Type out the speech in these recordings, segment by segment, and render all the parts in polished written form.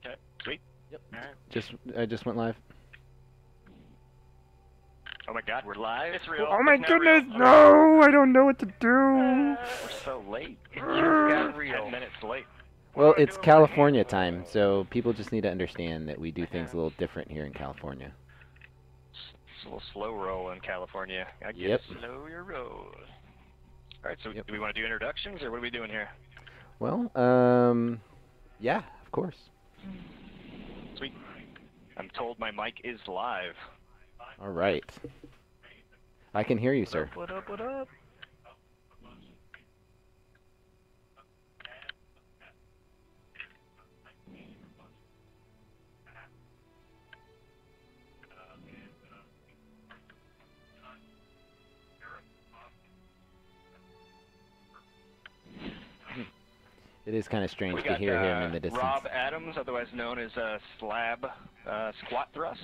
Okay. Sweet. Yep. All right. I just went live. Oh my God, we're live. It's real. Oh my It's now goodness! real. No, I don't know what to do. We're so late. It just got Real. 10 minutes late. Well, What do I it's do with my California hand? time, so people just need to understand that we do My things a hands. little different here in California. It's a little slow roll in California. I get Yep. it. Slow your roll. All right, so Yep. do we want to do introductions, or what are we doing here? Well, yeah, of course. Sweet. I'm told my mic is live. All right. I can hear you, sir. What up, what up? It is kind of strange We to got hear him in the distance. Rob Adams, otherwise known as Slab Squat Thrust.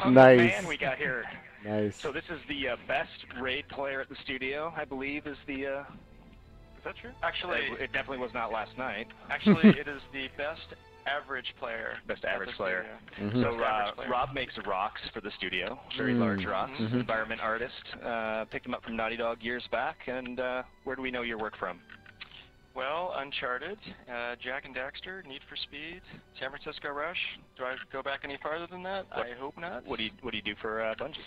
Nice. Man we got here. Nice. So this is the best raid player at the studio, I believe, is the... Is that true? Actually, it definitely was not last night. Actually, it is the best average player. Best at average the player. studio. Mhm. So Best average player. Rob makes rocks for the studio, very Mm. large rocks. Mhm. Environment artist. Picked him up from Naughty Dog years back. And where do we know your work from? Well, Uncharted, Jack and Daxter, Need for Speed, San Francisco Rush. Do I go back any farther than that? I hope not. What do you do for Bungie?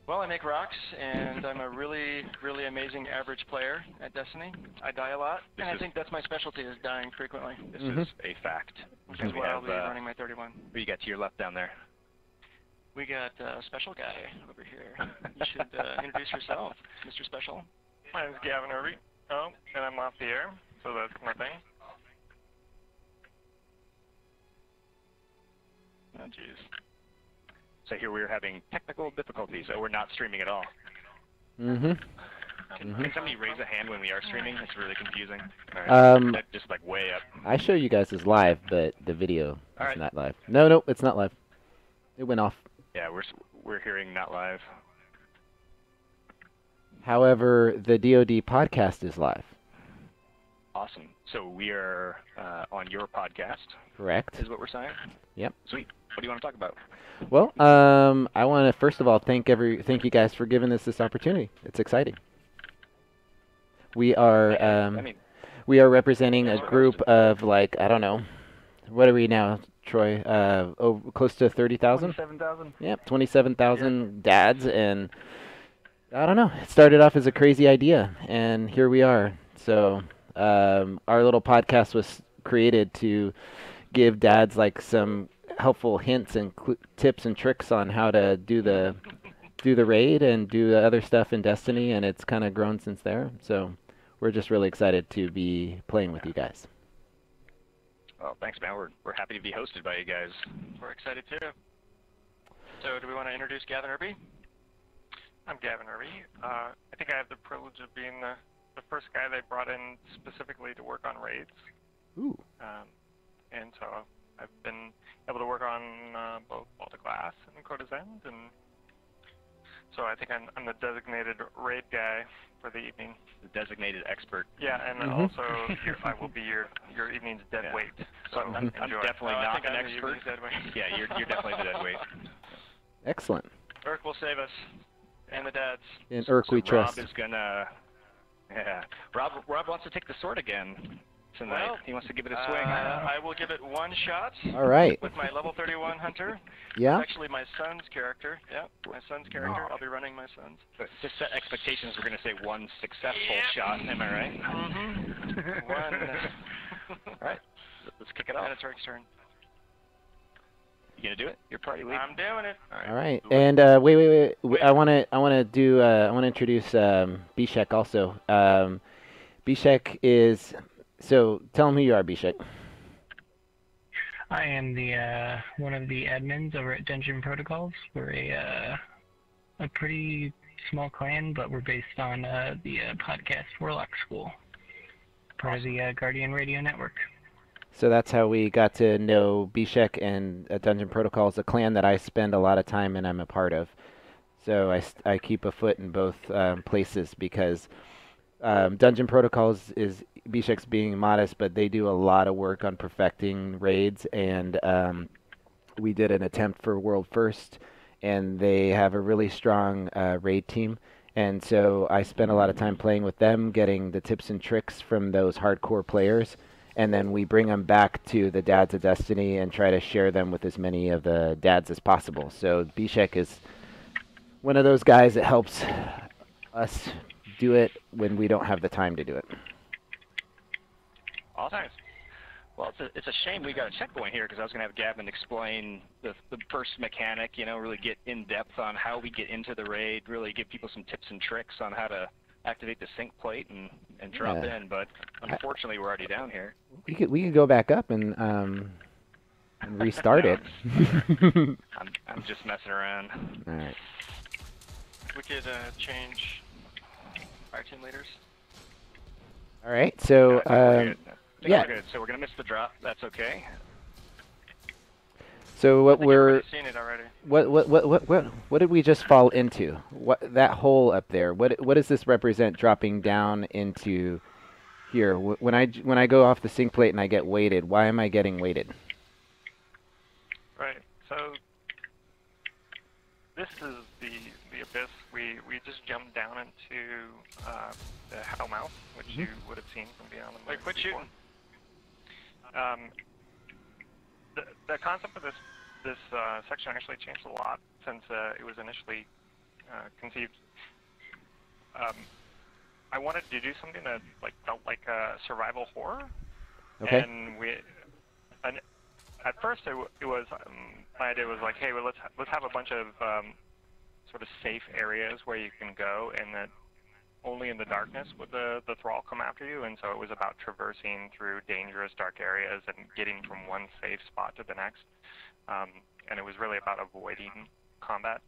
Well, I make rocks, and I'm a really, really amazing average player at Destiny. I die a lot, and I think that's my specialty, is dying frequently. This Mhm. is a fact. Which And is we why I'll have, be running my 31. who you got to your left down there? We got a special guy over here. You should introduce yourself, Mr. Special. My name's Gavin Irby. Oh, and I'm off the air, so that's my thing. Oh, jeez. So here we're having technical difficulties. So we're not streaming at all. Mm-hmm. Can somebody raise a hand when we are streaming? It's really confusing. All right. That's just like way up. I show you guys as live, but the video is All right. not live. No, it's not live. It went off. Yeah, we're hearing not live. However, the DoD podcast is live. Awesome. So we are on your podcast, Correct. is what we're saying? Yep. Sweet. What do you want to talk about? Well, I want to first of all thank you guys for giving us this opportunity. It's exciting. We are I mean, we are representing a group of like I don't know, what are we now, Troy? Close to 30,000. 27,000. Yep, 27,000 dads, and I don't know. It started off as a crazy idea, and here we are. So our little podcast was created to give dads like some helpful hints and tips and tricks on how to do the raid and do the other stuff in Destiny, and it's kind of grown since there. So we're just really excited to be playing with you guys. well, thanks, man. We're happy to be hosted by you guys. We're excited too. So do we want to introduce Gavin Irby? I'm Gavin Irby. I think I have the privilege of being the first guy they brought in specifically to work on raids. Ooh. And so I've been able to work on both Baltic Glass and Crota's End, and so I think I'm the designated raid guy for the evening. The designated expert. Yeah, and Mhm. also I will be your evening's dead Yeah. weight. So So I'm enjoy. definitely I not think an I'm the expert. evening's dead weight. Yeah, you're definitely the dead weight. Excellent. Urk will save us, and the dads. In Urk we trust. Rob is gonna. Yeah. Rob wants to take the sword again tonight. Well, he wants to give it a swing. I will give it one shot All right. with my level 31 hunter. Yeah. Actually, my son's character. Yeah, my son's character. I'll be running my son's. But to set expectations, we're gonna say one successful shot. Am I right? Mm-hmm. One. All right. Let's kick it off. And it's Urk's turn. You gonna do it? Your party lead. I'm doing it. All right. And wait. I want to introduce Bishek also. Bishek is. So tell him who you are, Bishek. I am the one of the admins over at Dungeon Protocols. We're a pretty small clan, but we're based on the podcast Warlock School, part of the Guardian Radio Network. So that's how we got to know Bishek, and Dungeon Protocols, a clan that I spend a lot of time and I'm a part of. So I keep a foot in both places because Dungeon Protocols is Bishek's being modest, but they do a lot of work on perfecting raids, and we did an attempt for World First, and they have a really strong raid team. And so I spent a lot of time playing with them, getting the tips and tricks from those hardcore players, and then we bring them back to the Dads of Destiny and try to share them with as many of the dads as possible. So Bishek is one of those guys that helps us do it when we don't have the time to do it. Awesome. Nice. Well, it's a shame we got a checkpoint here, because I was going to have Gavin explain the first mechanic, you know, really get in depth on how we get into the raid, really give people some tips and tricks on how to activate the sync plate and drop in. But unfortunately, we're already down here. We could go back up and restart it. I'm just messing around. All right. We could change our team leaders. All right. So yeah. We're good. So we're gonna miss the drop. That's okay. So what we're seen it already. What did we just fall into? What that hole up there? What does this represent? Dropping down into here. When I go off the sync plate and I get weighted, why am I getting weighted? Right. So this is the abyss. We just jumped down into the Hellmouth, which you would have seen from beyond the map. Wait, quit shooting. The concept of this section actually changed a lot since it was initially conceived. I wanted to do something that felt like a survival horror. Okay. And at first it was my idea was like, hey, well, let's have a bunch of sort of safe areas where you can go, and that only in the darkness would the thrall come after you. And so it was about traversing through dangerous dark areas and getting from one safe spot to the next. And it was really about avoiding combat.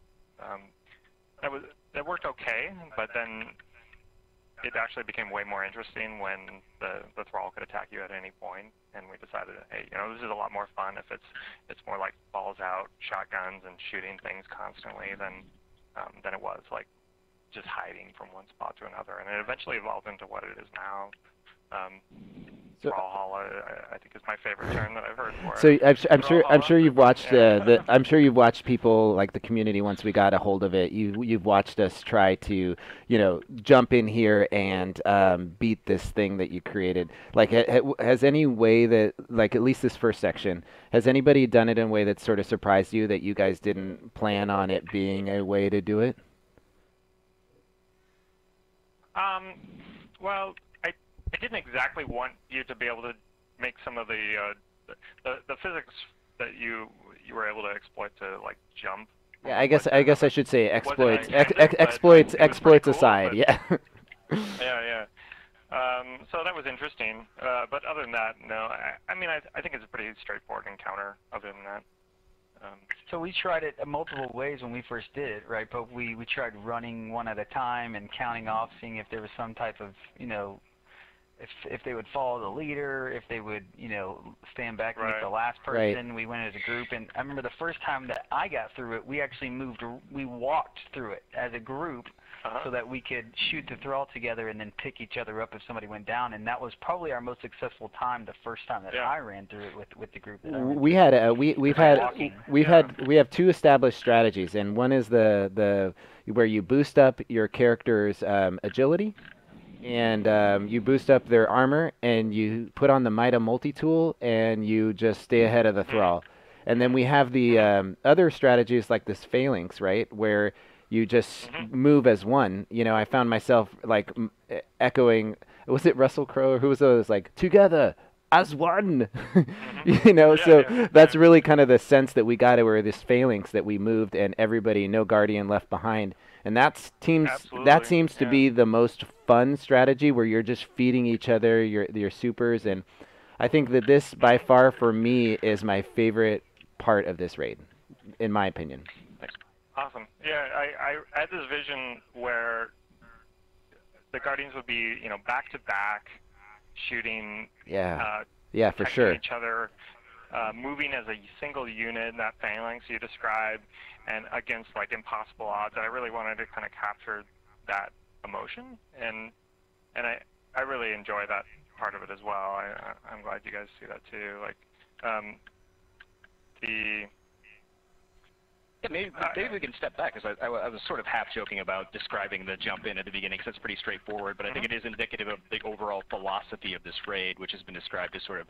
That worked okay, but then it actually became way more interesting when the thrall could attack you at any point, and we decided, hey, this is a lot more fun if it's more like balls out, shotguns, and shooting things constantly than it was like just hiding from one spot to another. And it eventually evolved into what it is now. Brawlhalla, I think, is my favorite term that I've heard for it. So I'm sure you've watched I'm sure you've watched people like the community. Once we got a hold of it, you've watched us try to jump in here and beat this thing that you created. Like, has any way that, like, at least this first section, has anybody done it in a way that sort of surprised you that you guys didn't plan on it being a way to do it? Well, I didn't exactly want you to be able to make some of the physics that you were able to exploit to, like, jump. Yeah, I guess I should say exploits. Exploits aside, cool, yeah. Yeah. So that was interesting. But other than that, no. I mean, I think it's a pretty straightforward encounter. Other than that. So we tried it multiple ways when we first did it, right? But we tried running one at a time and counting off, seeing if there was some type of, if they would follow the leader, if they would, stand back and get the last person. Right. We went as a group, and I remember the first time that I got through it, we actually we walked through it as a group so that we could shoot the thrall together and then pick each other up if somebody went down. And that was probably our most successful time the first time that I ran through it with the group. We have two established strategies, and one is the where you boost up your character's agility. And you boost up their armor, and you put on the Mida multi-tool, and you just stay ahead of the thrall. And then we have the other strategies like this phalanx, right, where you just move as one. I found myself like echoing. Was it Russell Crowe or who was those? Like, together as one. That's really kind of the sense that we got. Where this phalanx that we moved, and everybody, no guardian left behind. And that seems to be the most fun strategy, where you're just feeding each other your supers. And I think that this, by far, for me, is my favorite part of this raid, in my opinion. Awesome. Yeah, I had this vision where the Guardians would be, back to back, shooting. Yeah, for sure. Each other, moving as a single unit, that phalanx you described, and against like impossible odds. I really wanted to kind of capture that emotion, and and I really enjoy that part of it as well. I'm glad you guys see that too. Like, the Yeah, maybe we can step back, because I was sort of half joking about describing the jump in at the beginning, because it's pretty straightforward, but I think it is indicative of the overall philosophy of this raid, which has been described as sort of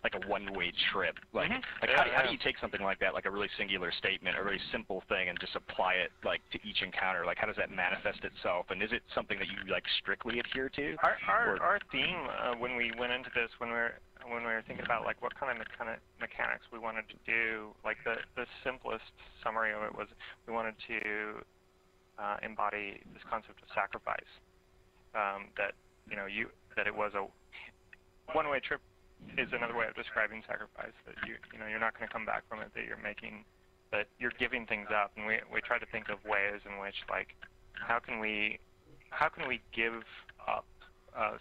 like a one-way trip. Like, how do you take something like that, like a really singular statement, a really simple thing, and just apply it like to each encounter? Like, how does that manifest itself, and is it something that you like strictly adhere to? Our theme when we went into this, when we were thinking about like what kind of mechanics we wanted to do, like the simplest summary of it was we wanted to embody this concept of sacrifice. That that it was a one-way trip is another way of describing sacrifice. That you're not going to come back from it. That you're giving things up, and we try to think of ways in which, like, how can we give up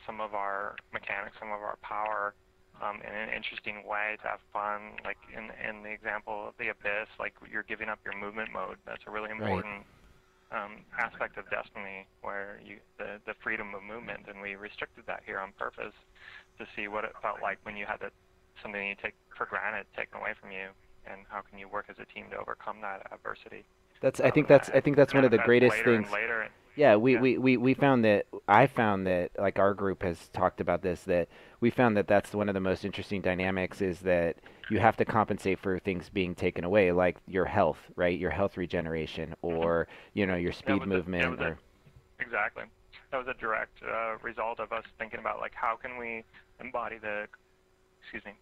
some of our mechanics, some of our power, in an interesting way to have fun. Like in the example of the Abyss, like you're giving up your movement mode. That's a really important aspect of Destiny, where the freedom of movement, and we restricted that here on purpose to see what it felt like when you had something you take for granted taken away from you, and how can you work as a team to overcome that adversity. I think that's one of the greatest things. Yeah, we found that, I found that, like, our group has talked about this, that we found that that's one of the most interesting dynamics, is that you have to compensate for things being taken away, like your health, right? Your health regeneration, or your speed movement. Exactly. That was a direct result of us thinking about, like, how can we embody the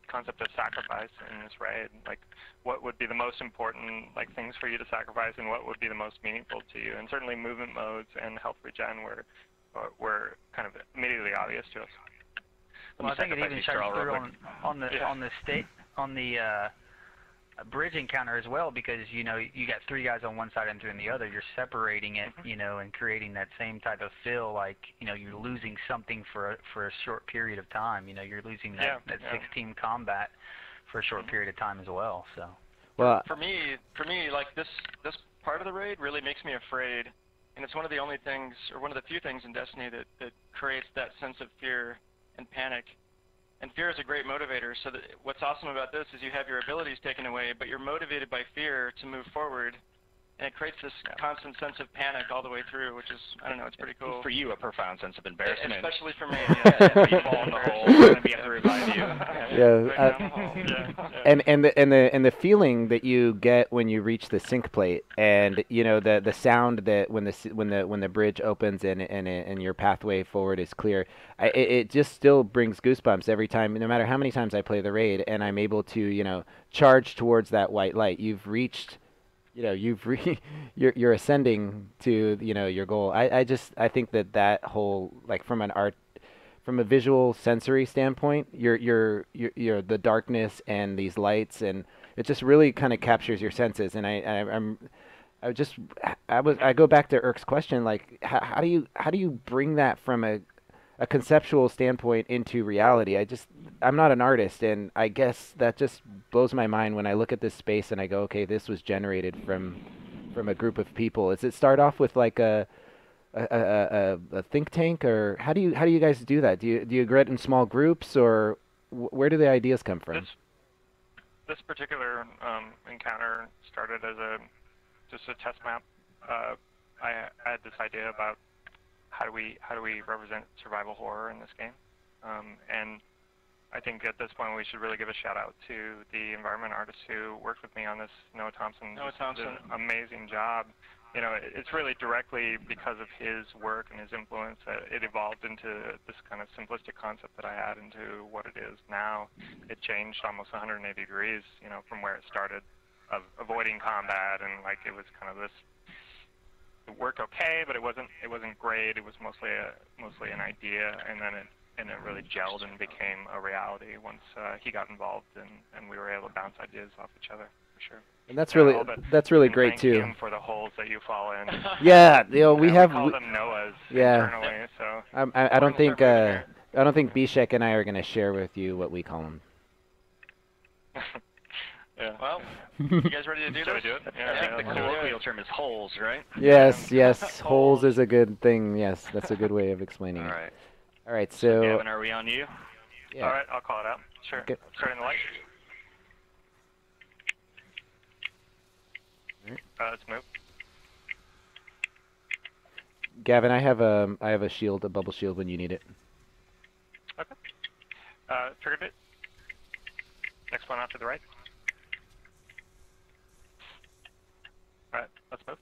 concept of sacrifice in this raid. Like, what would be the most important, like, things for you to sacrifice, and what would be the most meaningful to you? And certainly movement modes and health regen were kind of immediately obvious to us. Well, I think it even shines through on the bridge encounter as well, because you got three guys on one side and three on the other. You're separating it, and creating that same type of feel, like you're losing something for a short period of time. You're losing that 6-team combat for a short period of time as well. So, well, for me, like this part of the raid really makes me afraid, and it's one of the only things, or one of the few things in Destiny that creates that sense of fear and panic. And fear is a great motivator, so what's awesome about this is you have your abilities taken away, but you're motivated by fear to move forward, and it creates this constant sense of panic all the way through, which is, I don't know, it's pretty cool. For you, a profound sense of embarrassment. Especially for me, You fall in the hole, and we have to revive you. And the feeling that you get when you reach the sync plate, and the sound that when the bridge opens and your pathway forward is clear, it just still brings goosebumps every time, no matter how many times I play the raid, and I'm able to charge towards that white light. You've reached. You're ascending to your goal. I think that whole, like, from a visual sensory standpoint, you're the darkness and these lights, and it just really kind of captures your senses. And I go back to Erk's question, like, how do you bring that from a conceptual standpoint into reality? I'm not an artist, and I guess that just blows my mind when I look at this space and I go, okay, this was generated from a group of people. Does it start off with like a think tank, or how do you guys do that? Do you get in small groups, or where do the ideas come from? This particular encounter started as just a test map. I had this idea about how do we represent survival horror in this game, and I think at this point we should really give a shout out to the environment artist who worked with me on this, Noah Thompson. Did an amazing job. It's really directly because of his work and his influence that it evolved into this kind of simplistic concept that I had into what it is now. It changed almost 180 degrees, from where it started, of avoiding combat, and like it was kind of this. It worked okay, but it wasn't great. It was mostly an idea, and then it really gelled and became a reality once he got involved, and we were able to bounce ideas off each other, for sure. And that's really great too. Thank you for the holes that you fall in. Yeah, we call them Noahs internally. So I don't think Bishek and I are going to share with you what we call them. Yeah. Well, you guys ready to do this? Shall we do it? I think the colloquial term is holes, right? Yes. Holes is a good thing. Yes, that's a good way of explaining it. All right. All right, So so Gavin, are we on you? yeah. All right, I'll call it out. Sure. Okay. Starting the light. Let's move. Gavin, I have a shield, a bubble shield when you need it. Okay. Triggered it. Next one off to the right. All right, let's move.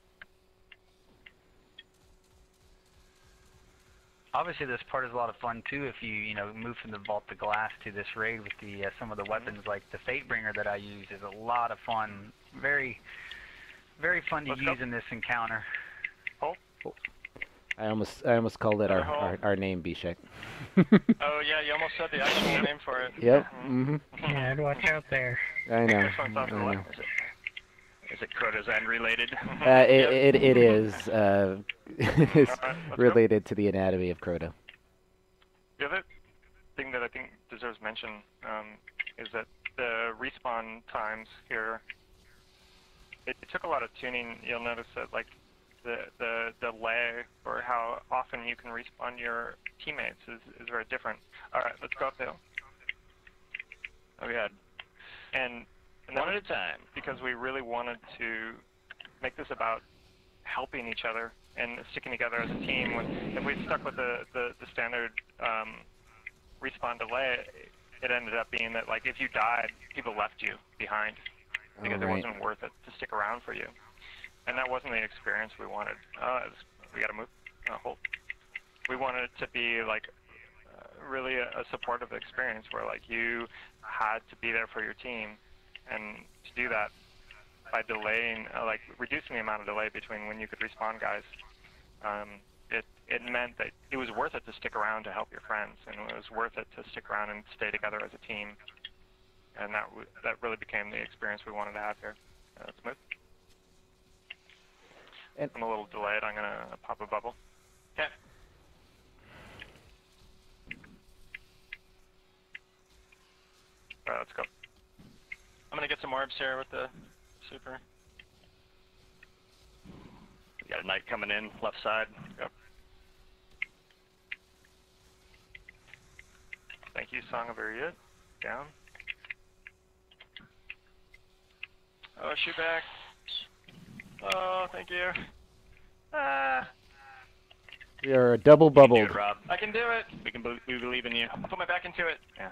Obviously, this part is a lot of fun too. If you move from the vault to glass to this raid with the some of the weapons, like the Fatebringer that I use, is a lot of fun. Very, very fun to Let's use go. in this encounter. Pull. I almost called it our name, Bishek. Oh yeah, you almost said the actual name for it. Yep. Mhm. Yeah, I'd watch out there. I know. This one's off to the I know. left. Is it Crota's end related? It is it's Alright, let's go. related to the anatomy of Crota. The other thing that I think deserves mention is that the respawn times here, it took a lot of tuning. You'll notice that like the delay or how often you can respawn your teammates is very different. All right, let's go uphill. Oh, God. And that One at was a time. because we really wanted to make this about helping each other and sticking together as a team. If we stuck with the standard respawn delay, it ended up being that like if you died, people left you behind because it wasn't worth it to stick around for you. And that wasn't the experience we wanted. We got to move. Hold. We wanted it to be like really a supportive experience where like you had to be there for your team, and to do that by delaying, like reducing the amount of delay between when you could respawn guys, it meant that it was worth it to stick around to help your friends, and it was worth it to stick around and stay together as a team. And that really became the experience we wanted to have here. Let's move. And I'm a little delayed. I'm gonna pop a bubble. Okay. All right, let's go. I'm gonna get some orbs here with the super. You got a knight coming in, left side. Yep. Thank you, Song of Uriad. Down. Oh, shoot back. Oh, thank you. Ah, we are double You can do bubbled. it, Rob. I can do it. We believe in you. I'll put my back into it. Yeah.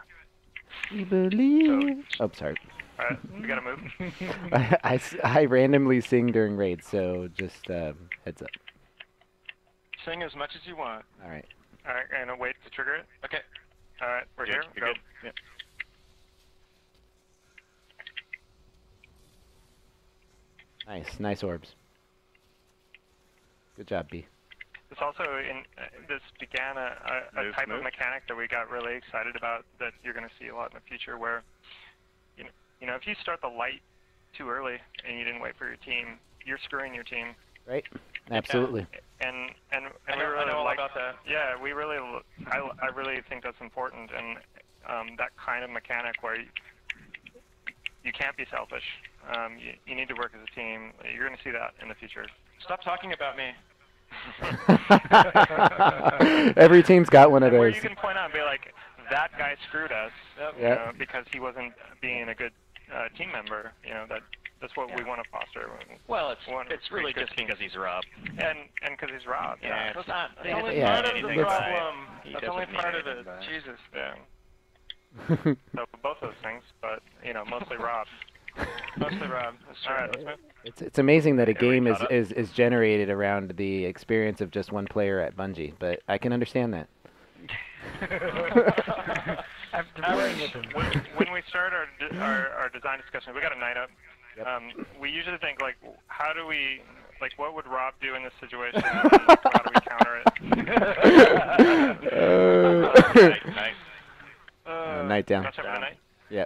We believe. Oh, sorry. All right, we gotta move. I randomly sing during raids, so just heads up. Sing as much as you want. All right. All right, and wait to trigger it. Okay. All right, we're here. You're Go. good. Yep. Nice orbs. Good job, B. This also this began a Move, type move. of mechanic that we got really excited about that you're going to see a lot in the future, where you know if you start the light too early and you didn't wait for your team, you're screwing your team. Right? Absolutely. And I we know, really I know all like about that. Yeah, we really I really think that's important, and that kind of mechanic where you can't be selfish. You need to work as a team. You're going to see that in the future. Stop talking about me. Every team's got one of And where those. you can point out and be like, that guy screwed us, Yep. you know, because he wasn't being a good team member. You know, that's what we want to foster. Well, One it's really good just team. because he's Rob. And because he's Rob. Yeah, That's not. That's Yeah, only yeah, part of the anything by it. problem. He That's doesn't only mean part of anything it. by it. Jesus. Yeah. So both those things, but you know, mostly Rob. Mostly Rob. That's true. All right, let's move. It's amazing that a Everybody game caught up? is generated around the experience of just one player at Bungie, but I can understand that. When we start our design discussion, we got a night up. Yep. We usually think like, how do we like, what would Rob do in this situation? How do we counter it? Nice. Night down. That's every night. Yeah.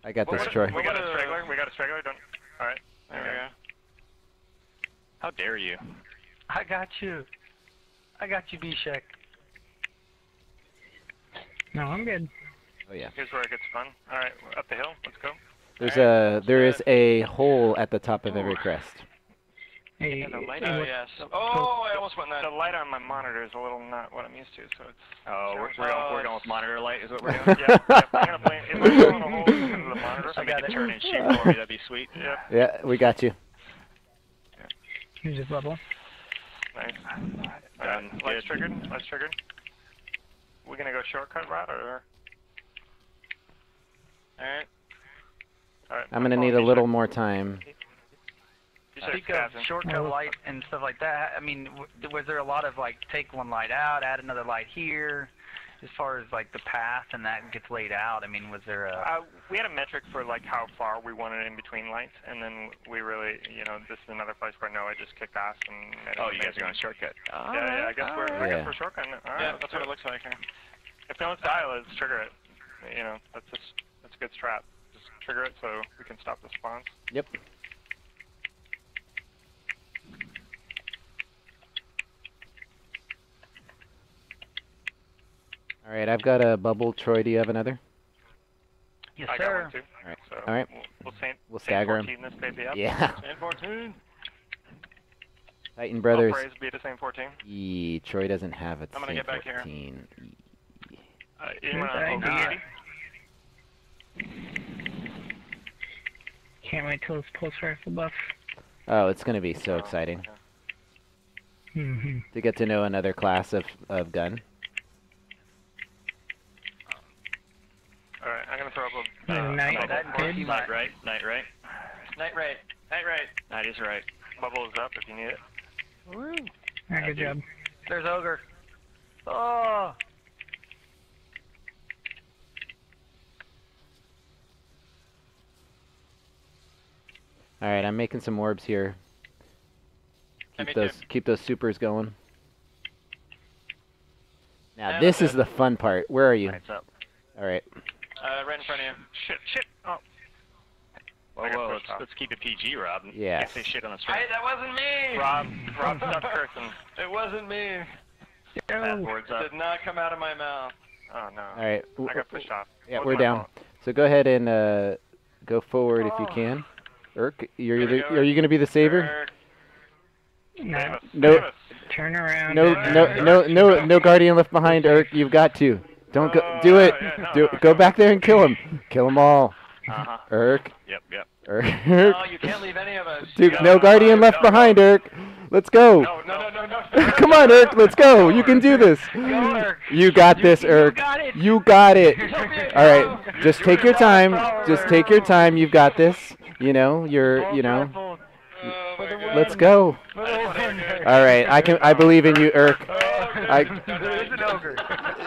I got this, What- Troy. We got a straggler. We got a straggler. Don't. All right. There we go. How dare you? I got you. I got you, Bishek. No, I'm good. Oh yeah. Here's where it gets fun. All right, up the hill. Let's go. There is a hole at the top of every crest. Hey, Yeah, the light Oh, yes. Oh, I almost went in that. The light on my monitor is a little not what I'm used to, so it's... Oh, we're going with monitor light is what we're doing? Yep, yep. I'm going to blame... If I'm going to hold because of the monitor, So make it turn and shoot for me, that'd be sweet. Yep. Yeah, we got you. here's a bubble. Nice. Done. Lights triggered. Lights triggered. We're going to go shortcut route, or... Alright. Alright. I'm gonna need a little more time. Speak of shortcut light and stuff like that, I mean, was there a lot of, like, take one light out, add another light here, as far as, like, the path and that gets laid out? I mean, was there a... we had a metric for, like, how far we wanted in between lights, and then we really, you know, this is another place where Noah just kicked ass and... Oh, you guys are going shortcut. Yeah, I guess we're shortcut. All right, Yeah, that's what it looks like here. If no one's dial, let's trigger it. You know, that's a good strat. Just trigger it so we can stop the spawns. Yep. All right, I've got a bubble. Troy, do you have another? Yes, I sir. got one too. All right. So All right. We'll stagger 'em. this baby up. Yeah. And 14. Titan Brothers. Praise be the same 14. Yee, Troy doesn't have it. I'm gonna get back here. 14. Anyone Good on idea. Can't wait till this pulse rifle buff. Oh, it's gonna be so exciting Mm-hmm. to get to know another class of gun. Alright, I'm gonna throw up Night bubble. good. Night right. Night right. Night right. Night is right. Bubble is up if you need it. Ah, good job. There's Ogre. Oh! All right, I'm making some orbs here. Yeah, me Keep those supers going. Now Yeah, this that's is the fun part. Where are you? Lights up. All right. Right in front of you. Shit! Oh! I got Whoa, pushed off. let's keep it PG, Rob. Yes. Can't say shit on the stream. Hey, that wasn't me! Rob, stop cursing. It wasn't me. Go. Boards It up. did not come out of my mouth. Oh no. All right. I got pushed off. Yeah, Wasn't we're my down. fault. So go ahead and go forward if you can. Urk, Here we go. are you gonna be the saver? Eric, No, Davis, No. Davis. turn around. No guardian left behind, Urk. You've got to. Don't go. Do it. Go back there and kill him. Kill them all. Uh-huh. Urk. Yep. Urk. No, you can't leave any of us. Dude, You no gotta- guardian left behind, Urk. Let's go. No. Come on, Urk. Let's go. You can do this. You got this, Urk. You got it. All right. Just take your time. Just take your time. You've got this. You know, Oh my God. let's go. All right. I believe in you, Urk. There is an Ogre.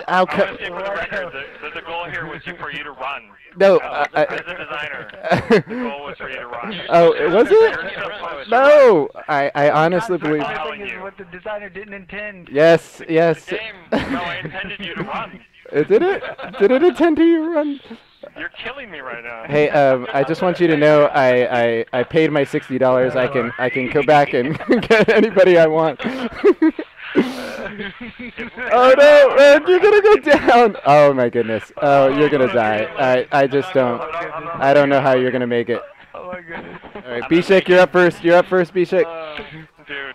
I'll I want to say for the record, the goal here was for you to run. No. As a designer, the goal was for you to run. Oh, was You're it? so close. No. I honestly believe. The telling thing is you. what the designer didn't intend. Yes. Yes. Game. No, I intended you to run. Did it? Did it intend to run? You're killing me right now. Hey, I just want you to know I paid my $60. I can go back and get anybody I want. Oh no, man, you're gonna go down. Oh my goodness. Oh, you're gonna die. I just don't. I don't know how you're gonna make it. Oh my goodness. All right, Bishek, you're up first. You're up first, Bishek. Dude.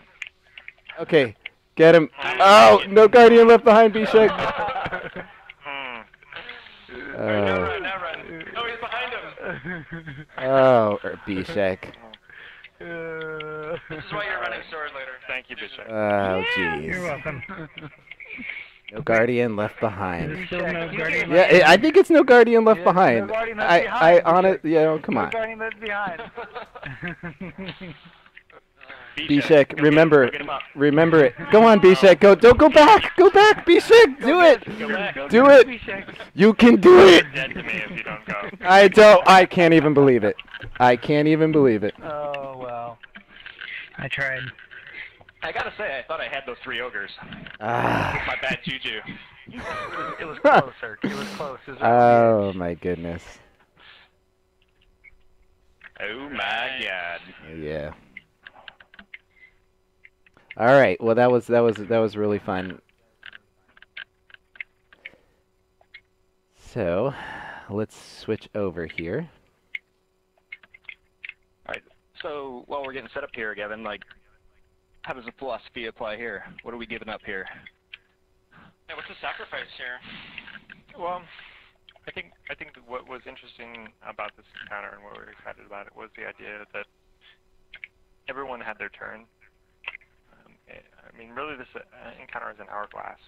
Okay, get him. Oh, no guardian left behind, Bishek. Now run. Oh, he's behind him. Oh, Bishek. This is why you're running sword later. Thank you, Bishop. Oh, You're jeez. welcome. No guardian left There's behind. still no guardian. Yeah, I think it's no guardian left Yeah, behind. no guardian left I behind, honestly, come No on. guardian left behind. Bishek, remember, Get him up. remember it. Go on, Bishek. Don't go back. Go back, Bishek. Do it. Go back. Do it. You can do it. Dead to me if you don't go. I can't even believe it. I can't even believe it. Oh wow. I tried. I gotta say, I thought I had those 3 ogres. Ah. My bad juju. It was closer. It was close. It was Oh my goodness. Oh my god. Yeah. All right. Well, that was really fun. So, let's switch over here. Alright, so while we're getting set up here, Gavin, like, how does the philosophy apply here? What are we giving up here? Yeah, what's the sacrifice here? Well, I think what was interesting about this encounter and what we were excited about it was the idea that everyone had their turn. I mean, really, this encounter is an hourglass.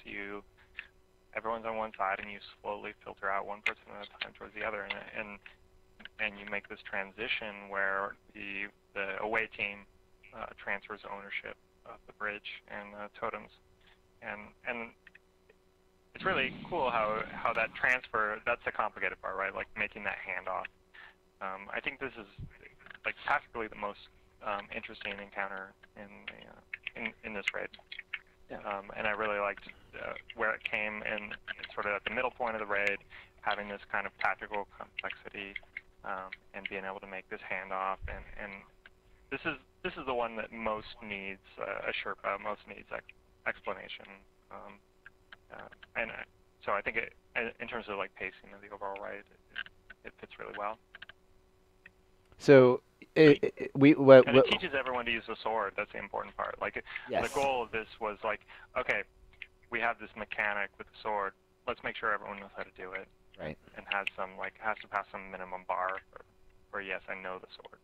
Everyone's on one side, and you slowly filter out one person at a time towards the other, and you make this transition where the away team transfers ownership of the bridge and totems, and it's really cool how that transfer, that's the complicated part, right? Like making that handoff. I think this is like tactically the most interesting encounter in this raid. Yeah. And I really liked where it came and sort of at the middle point of the raid, having this kind of tactical complexity and being able to make this handoff. And this is the one that most needs a Sherpa, most needs explanation. And so I think in terms of like pacing of the overall raid, it fits really well. So And it teaches everyone to use the sword. That's the important part. Like yes. the goal of this was like, okay, we have this mechanic with the sword. Let's make sure everyone knows how to do it. Right. And has to pass some minimum bar for yes, I know the sword.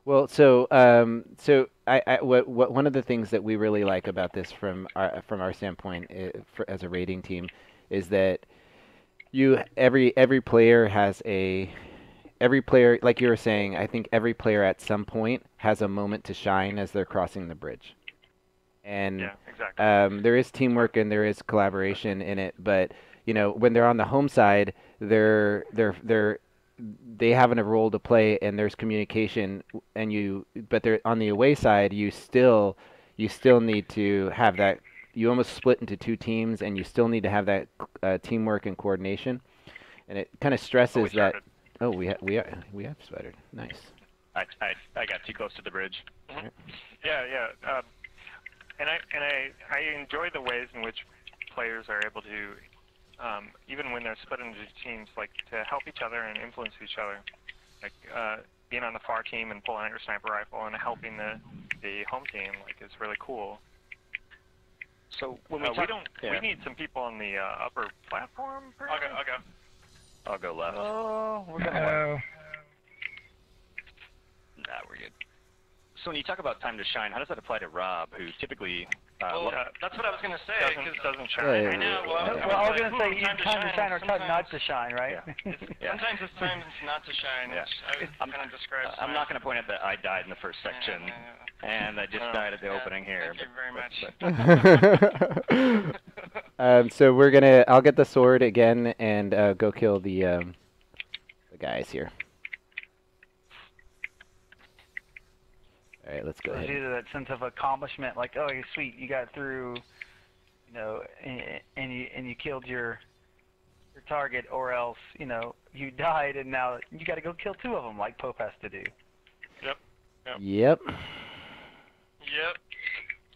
Well, so one of the things that we really like about this from our standpoint as a raiding team is that every player has every player, like you were saying, I think every player at some point has a moment to shine as they're crossing the bridge. And yeah, exactly. there is teamwork and there is collaboration in it, but when they're on the home side, they have a role to play and there's communication, but they're on the away side, you still need to have that. You almost split into two teams, and you still need to have that teamwork and coordination, and it kind of stresses that. Oh, we have sputtered. Nice. I got too close to the bridge. Mm-hmm. Yeah. And I enjoy the ways in which players are able to, even when they're split into teams, like to help each other and influence each other. Like being on the far team and pulling out your sniper rifle and helping the home team, like, is really cool. So when we need some people on the upper platform. I'll go left. Oh, we're gonna Uh-oh. Nah, we're good. So when you talk about time to shine, how does that apply to Rob, who typically? That's what I was going to say. Doesn't shine. Yeah. I know. Well, I was going to say time to shine or time not to shine, right? Yeah. Sometimes it's time not to shine, Yeah. which kind of describes. I'm not going to point out that I died in the first section, and I just died at the opening here. Thank you very much. So I'll get the sword again and go kill the guys here. All right, let's go ahead. There's either that sense of accomplishment, like, oh, sweet, you got through, and you killed your target, or else, you died, and now you got to go kill two of them, like Pope has to do. Yep.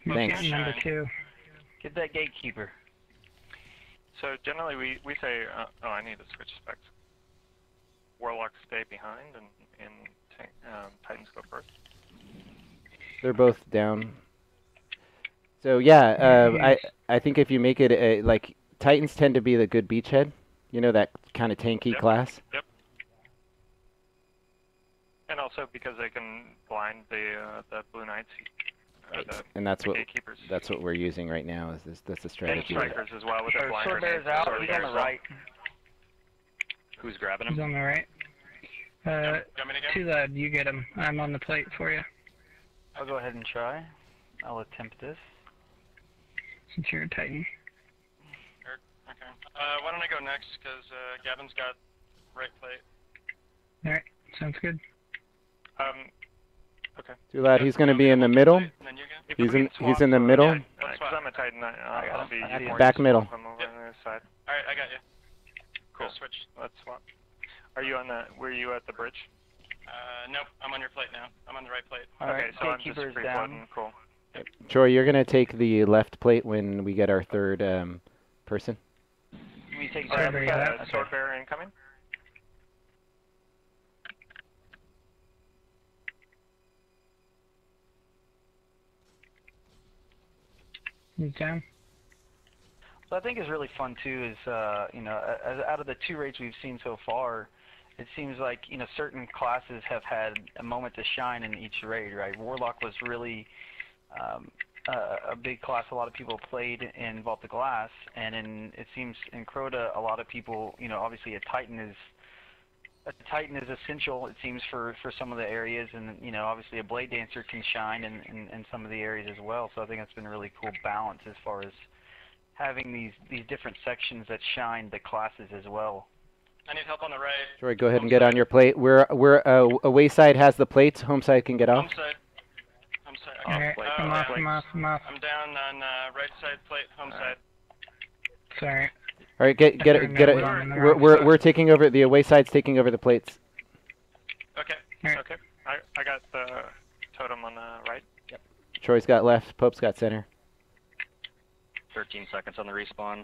Thanks. Number 2. Get that gatekeeper. So generally we say, I need to switch specs. Warlocks stay behind, and Titans go first. They're both down. So yeah, I think if you make it like Titans tend to be the good beachhead, that kind of tanky class. Yep. And also because they can blind the Blue Knights. Right. And that's what gatekeepers. That's what we're using right now. That's the And strategy. strikers as well with the blind Sword grenades. bear's out. He's on the right. Who's grabbing He's him? on the right. Got me to go? Too loud. You get him. I'm on the plate for you. I'll go ahead and try. I'll attempt this. Since you're a Titan. Okay. Why don't I go next? Because Gavin's got right plate. All right. Sounds good. Okay. Too loud. He's going to be in the middle. And then you go? He's in the middle. Because I'm a Titan, I'll be Back middle. I'm over on the other side. All right, I got you. Cool. Go switch. Let's swap. Were you at the bridge? Nope, I'm on your plate now. I'm on the right plate. All right, Okay, so I'm just gatekeeper's free down. floating. Cool. Troy, you're going to take the left plate when we get our third person. We take Sorry, the yeah. okay. Sword bearer incoming. He's down. What I think is really fun too is, out of the 2 raids we've seen so far, it seems like, certain classes have had a moment to shine in each raid, right? Warlock was really a big class a lot of people played in Vault of Glass, and it seems in Crota a lot of people, obviously a Titan is essential, it seems, for some of the areas, and obviously a Blade Dancer can shine in some of the areas as well. So I think it's been a really cool balance as far as having these different sections that shine the classes as well. I need help on the right. Troy, go ahead and get on your plate. Away side has the plates. Home side can get off. Home side. Okay. Alright, I'm off. I'm down on right side plate. Home side. Sorry. All right, get it. We're taking over. The away side's taking over the plates. Okay. Okay. I got the totem on the right. Yep. Troy's got left. Pope's got center. 13 seconds on the respawn. All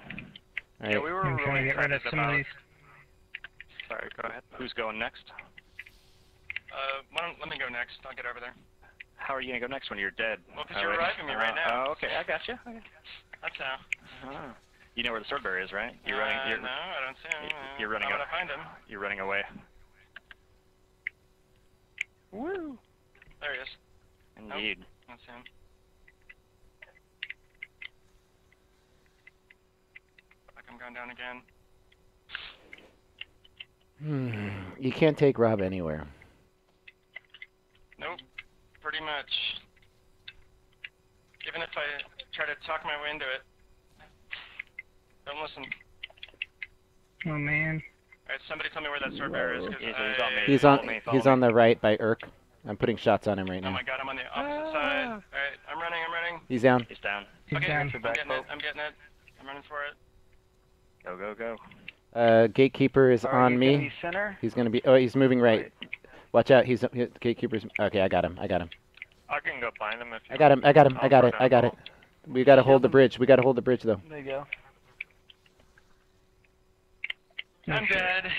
right. Yeah, we were I'm trying really to get rid of excited some of about. these. Sorry, go ahead. Who's going next? Let me go next. I'll get over there. How are you gonna go next when you're dead? Well, because you're reviving me right now. Oh, okay, I got you. Okay. That's how. You know where the sword bearer is, right? You're running. No, I don't see him. You're running How up. would I find him? You're running away. Woo! There he is. Indeed. That's him. Like I'm going down again. You can't take Rob anywhere. Nope. Pretty much. Even if I try to talk my way into it. Don't listen. Oh man. Alright, somebody tell me where that sword bearer is. 'Cause He's on the right by Urk. I'm putting shots on him right Oh now. my god, I'm on the opposite side. Alright, I'm running. He's down. He's down. He's Okay, down. I'm getting it. I'm running for it. Go. Gatekeeper is on me. Be center? He's gonna be. Oh, he's moving right. Watch out. Gatekeeper's. Okay, I got him. I can go find him if you I got it. We gotta hold the bridge. We gotta hold the bridge though. There you go. I'm dead.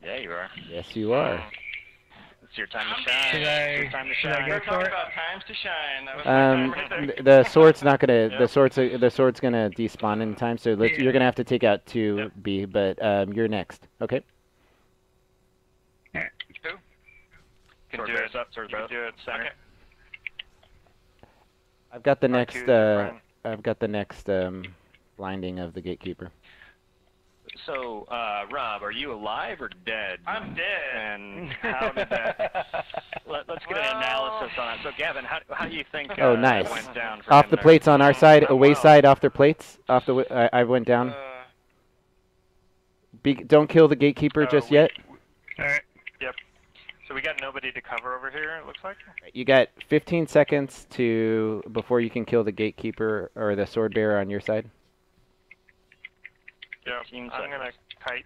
Yeah, you are. Yes, you are. It's your time to shine. It's your time to should I shine. go We're for talking it? about times to shine. That was my time right there. The sword's not gonna. The sword's gonna despawn in time. So you're gonna have to take out 2B, but you're next. Okay. Who? can Sword do bearer's it. up. Sword You can bearer's do it center. Okay. I've got the R2 next. is fine. I've got the next blinding of the gatekeeper. So, Rob, are you alive or dead? I'm dead. And how did that? Let's get an analysis on it. So, Gavin, how do you think Oh, nice. it went down? For Off him the there? plates on our side, Oh, away wow. side off their plates. Off the. I went down. Don't kill the gatekeeper just yet. Alright. So we got nobody to cover over here, it looks like. You got 15 seconds before you can kill the gatekeeper or the sword bearer on your side. Yeah, Seems I'm like- gonna kite.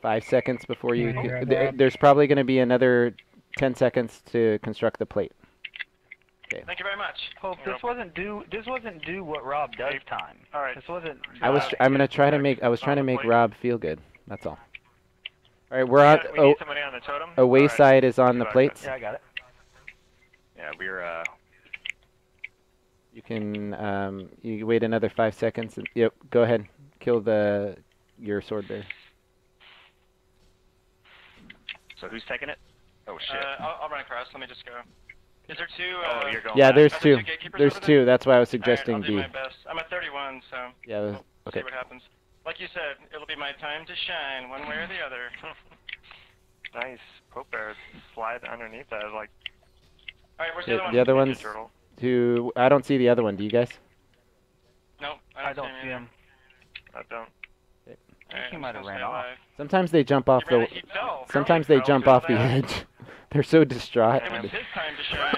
5 seconds before you. Yeah, grab that. There's probably going to be another 10 seconds to construct the plate. Thank you very much. Hope this wasn't do what Rob does time. All right. This wasn't. I'm gonna try to make. I was trying to make Rob feel good. That's all. All right, we're on. We need somebody on the totem. Away All right. side is on the Got it. plates. Yeah, I got it. Yeah, we're. You can. You wait another 5 seconds. Yep. Go ahead. Kill your sword bearer. So who's taking it? Oh shit. I'll run across. Let me just go. Is there two? Oh, you're going Yeah, back. there's Are there two. two gatekeepers There's over two. That's why I was Alright, suggesting I'll do B. my best. I'm at 31, so Yeah. we'll Okay. see what happens. Like you said, it'll be my time to shine, one way or the other. Nice. Pope bear slide underneath that. Like Alright, where's Yeah, the other one? the other Ninja one's turtle. to. I don't see the other one. Do you guys? No, I don't see either. him. I don't. Alright, he I'm might just have gonna ran stay off. alive. Sometimes they jump off the. He fell. Sometimes they fell jump because off the of that. edge. They're so distraught. It was his time to shine.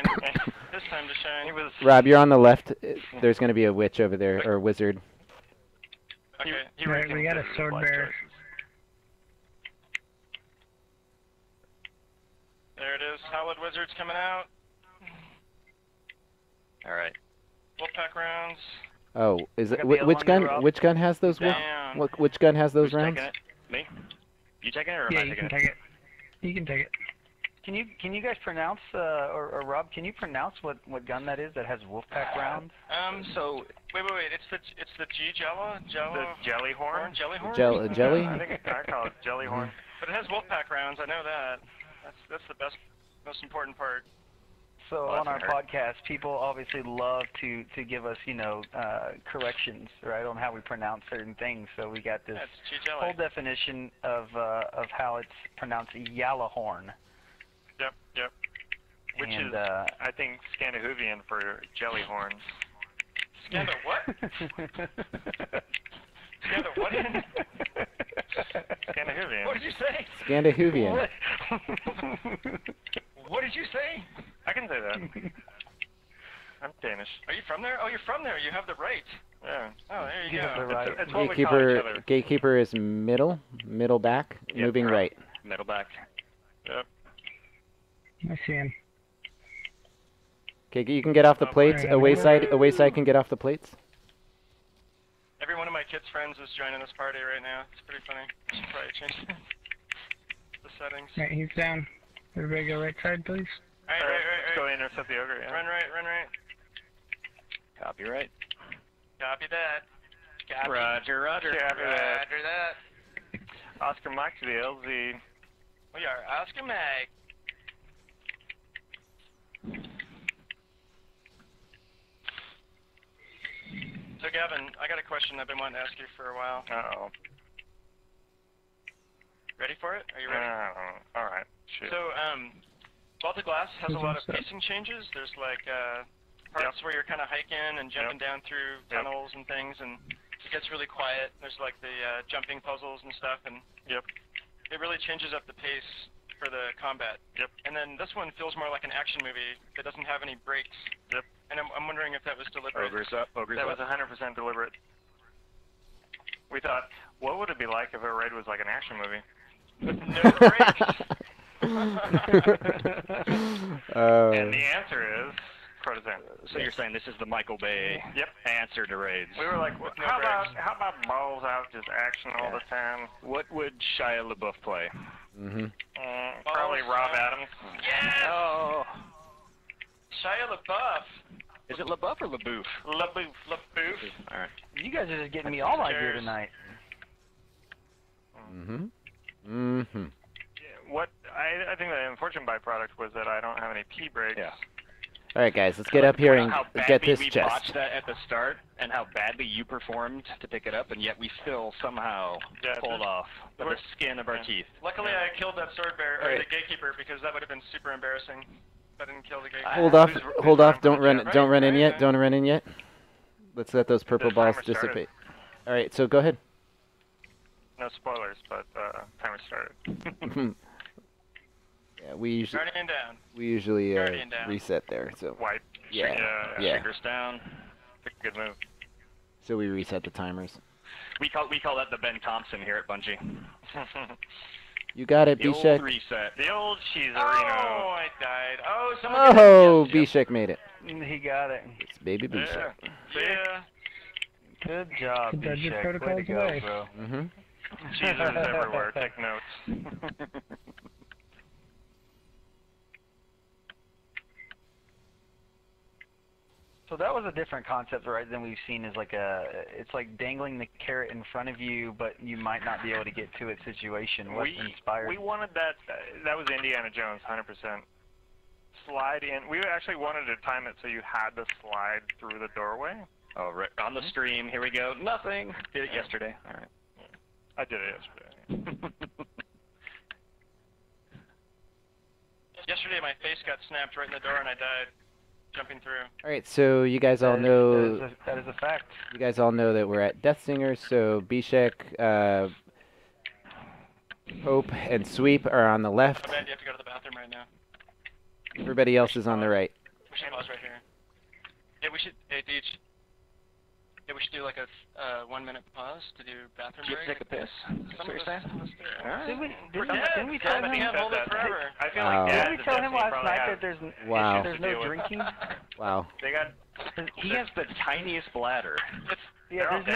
His time to shine. He was. Rob, you're on the left. There's going to be a witch over there, or wizard. Okay. He Right, we got a reconsidered his sword life bearer. choices. There it is. Howled Wizard's coming out. All right. Wolfpack rounds. Oh, is it got the other which one gun? there, Rob. Which gun has those? Down. Which gun has those Who's rounds? taking it? Me? You taking it or am Yeah, I you taking can it? take it. You can take it. Can you guys pronounce or Rob? Can you pronounce what gun that is that has Wolfpack rounds? So wait. It's the Jello. The jelly horn. Jelly horn. Jelly? I think I call it jelly horn. But it has Wolfpack rounds. I know that. That's the best, most important part. So on our podcast, people obviously love to give us, corrections, right, on how we pronounce certain things. So we got this whole definition of how it's pronounced Yallahorn. Yep. Which is, I think, Scandinavian for jelly horn. Scanda what? Scanda what? Scandinavian. What did you say? Scandinavian. What did you say? I can say that. I'm Danish. Are you from there? Oh, you're from there. You have the right. Yeah. Oh, there you have go. the right. It's what we call each other. Gatekeeper is middle back, moving right. Middle back. Yep. I see him. Okay, you can get off the plates. Away side can get off the plates. Every one of my kids' friends is joining this party right now. It's pretty funny. I should probably change the settings. Right, he's down. Everybody go right side, please. Right. Let's go intercept the ogre, yeah. Run right. Copyright. Copy that. Copy. Roger. Roger that. Oscar Mike to the LZ. We are Oscar Mag. So Gavin, I got a question I've been wanting to ask you for a while. Uh-oh. Ready for it? Are you ready? All right. Shoot. So, Baltic Glass has a lot of pacing changes. There's like parts where you're kind of hiking and jumping down through tunnels and things, and it gets really quiet. There's like the jumping puzzles and stuff, and it really changes up the pace for the combat. And then this one feels more like an action movie that doesn't have any breaks. And I'm wondering if that was deliberate. Ogres up. That was 100% deliberate. We thought, what would it be like if a raid was like an action movie? With no breaks. And the answer is Crota. So you're saying this is the Michael Bay answer to raids? We were like, how about balls out, just action all the time? What would Shia LaBeouf play? Probably Rob Adams. Yes! Oh. Shia LaBeouf. Is it LaBeouf or LaBeouf? LaBeouf. All right. You guys are just getting me all idea tonight. What I think the unfortunate byproduct was that I don't have any P breaks. Yeah. All right, guys, let's get up here and get this we chest. botched that at the start, and how badly you performed to pick it up, and yet we still somehow pulled off by the skin of our teeth. Luckily, I killed that sword bear, or the gatekeeper, because that would have been super embarrassing. If I didn't kill the gatekeeper. Hold off! Don't run in yet. Don't run in yet. Let's let those purple balls dissipate. All right, so go ahead. No spoilers, but timer started. Yeah, we usually reset there. So wipe. Yeah. Shakers down. Good move. So we reset the timers. We call that the Ben Thompson here at Bungie. You got it, The Bishek. old reset. The old cheeserino. Oh, I died. Oh, someone. Oh, Bishek made it. He got it. It's baby Bishek. Yeah. Good job, Bishek. Way to go, bro. Cheesers everywhere. Take notes. So that was a different concept, right, than we've seen as like it's like dangling the carrot in front of you, but you might not be able to get to it situation. What's inspired? We wanted that was Indiana Jones, 100%. Slide in. We actually wanted to time it so you had to slide through the doorway. Oh, right. On the stream, here we go. Nothing. Did it yesterday. All right. I did it yesterday. Yesterday, my face got snapped right in the door, and I died. Jumping through. All right, so you guys all know that is a fact. You guys all know that we're at Death Singers. So Bishek, Hope, and Sweep are on the left. Oh, man, you have to go to the bathroom right now. Everybody else is on the right. We should pause right here. Yeah, we should. Hey, Deej. Yeah, we should do like a 1-minute pause to do bathroom break. Take a piss. That's what you're saying? All right. Didn't we tell him? Hold it forever. I feel like Didn't we tell him last night that there's no drinking? Wow. They got. He has the tiniest bladder. Yeah, there's no.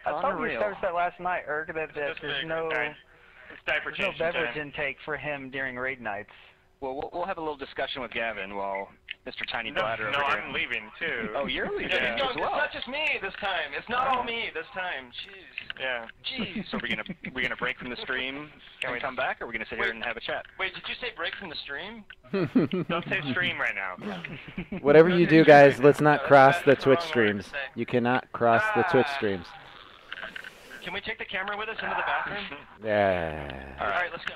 I thought we established that last night, Erg, that there's no. It's diaper change beverage intake for him during raid nights. Well, we'll have a little discussion with Gavin while Mr. Tiny No, Bladder no, over here. I'm leaving too. Oh, you're leaving Yeah, as well. it's not just me this time. It's not all me this time. Jeez. Yeah. Jeez. So we're gonna break from the stream and come back, or are we gonna sit here and have a chat? Wait, did you say break from the stream? Don't say stream right now. Whatever you do, guys, let's not Yeah, cross the that's the Twitch wrong word to streams. say. You cannot cross the Twitch streams. Can we take the camera with us into the bathroom? Yeah. All right, let's go.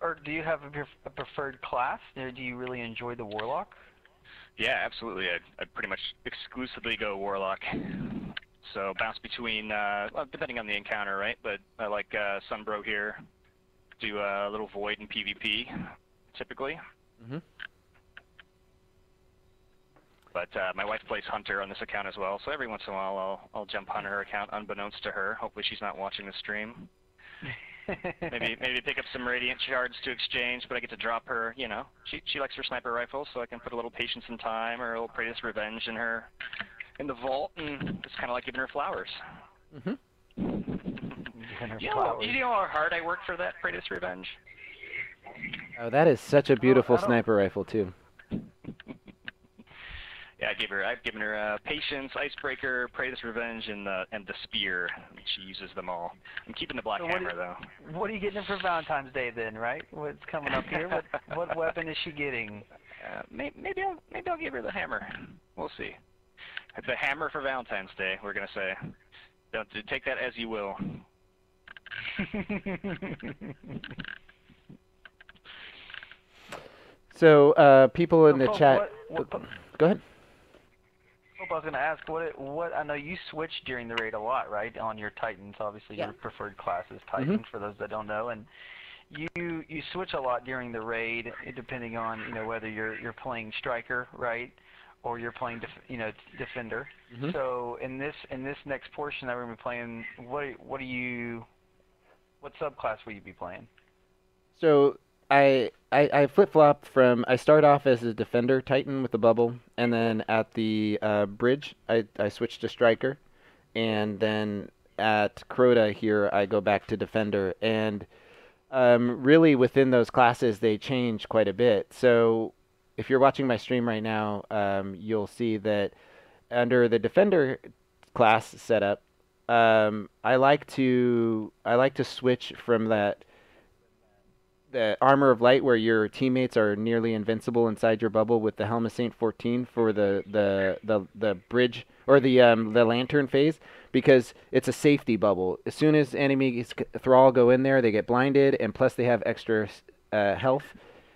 Or do you have a preferred class? Or do you really enjoy the Warlock? Yeah, absolutely. I'd pretty much exclusively go Warlock. So bounce between, well, depending on the encounter, right? But I like Sunbro here. Do a little Void and PvP, typically. Mhm. But my wife plays Hunter on this account as well, so every once in a while I'll jump on her account unbeknownst to her. Hopefully she's not watching the stream. maybe pick up some Radiant shards to exchange, but I get to drop her, you know. She likes her sniper rifle, so I can put a little Patience and Time or a little Praetus Revenge in the vault, and it's kind of like giving her flowers. Mhm. You know how hard I worked for that Praetus Revenge? Oh, that is such a beautiful sniper rifle too. Yeah, I've given her Patience, Icebreaker, Praetus Revenge, and the Spear. She uses them all. I'm keeping the Black Hammer though. What are you getting for Valentine's Day then, right? What's coming up here? What weapon is she getting? Maybe I'll give her the hammer. We'll see. The hammer for Valentine's Day, we're gonna say. Don't take that as you will. So, people in the chat. Go ahead. I was going to ask, what I know you switch during the raid a lot, right? On your Titans, obviously Yeah. your preferred class is Titan, for those that don't know, and you switch a lot during the raid, depending on whether you're playing Striker, right, or you're playing Defender. Mhm. So in this next portion that we're going to be playing, what subclass will you be playing? So I flip-flop from, I start off as a Defender Titan with the bubble, and then at the bridge I switch to Striker, and then at Crota here I go back to Defender, and really within those classes they change quite a bit. So if you're watching my stream right now, you'll see that under the Defender class setup, I like to switch from the Armor of Light, where your teammates are nearly invincible inside your bubble, with the Helm of Saint 14 for the bridge or the lantern phase, because it's a safety bubble. As soon as enemies Thrall go in there, they get blinded, and plus they have extra health,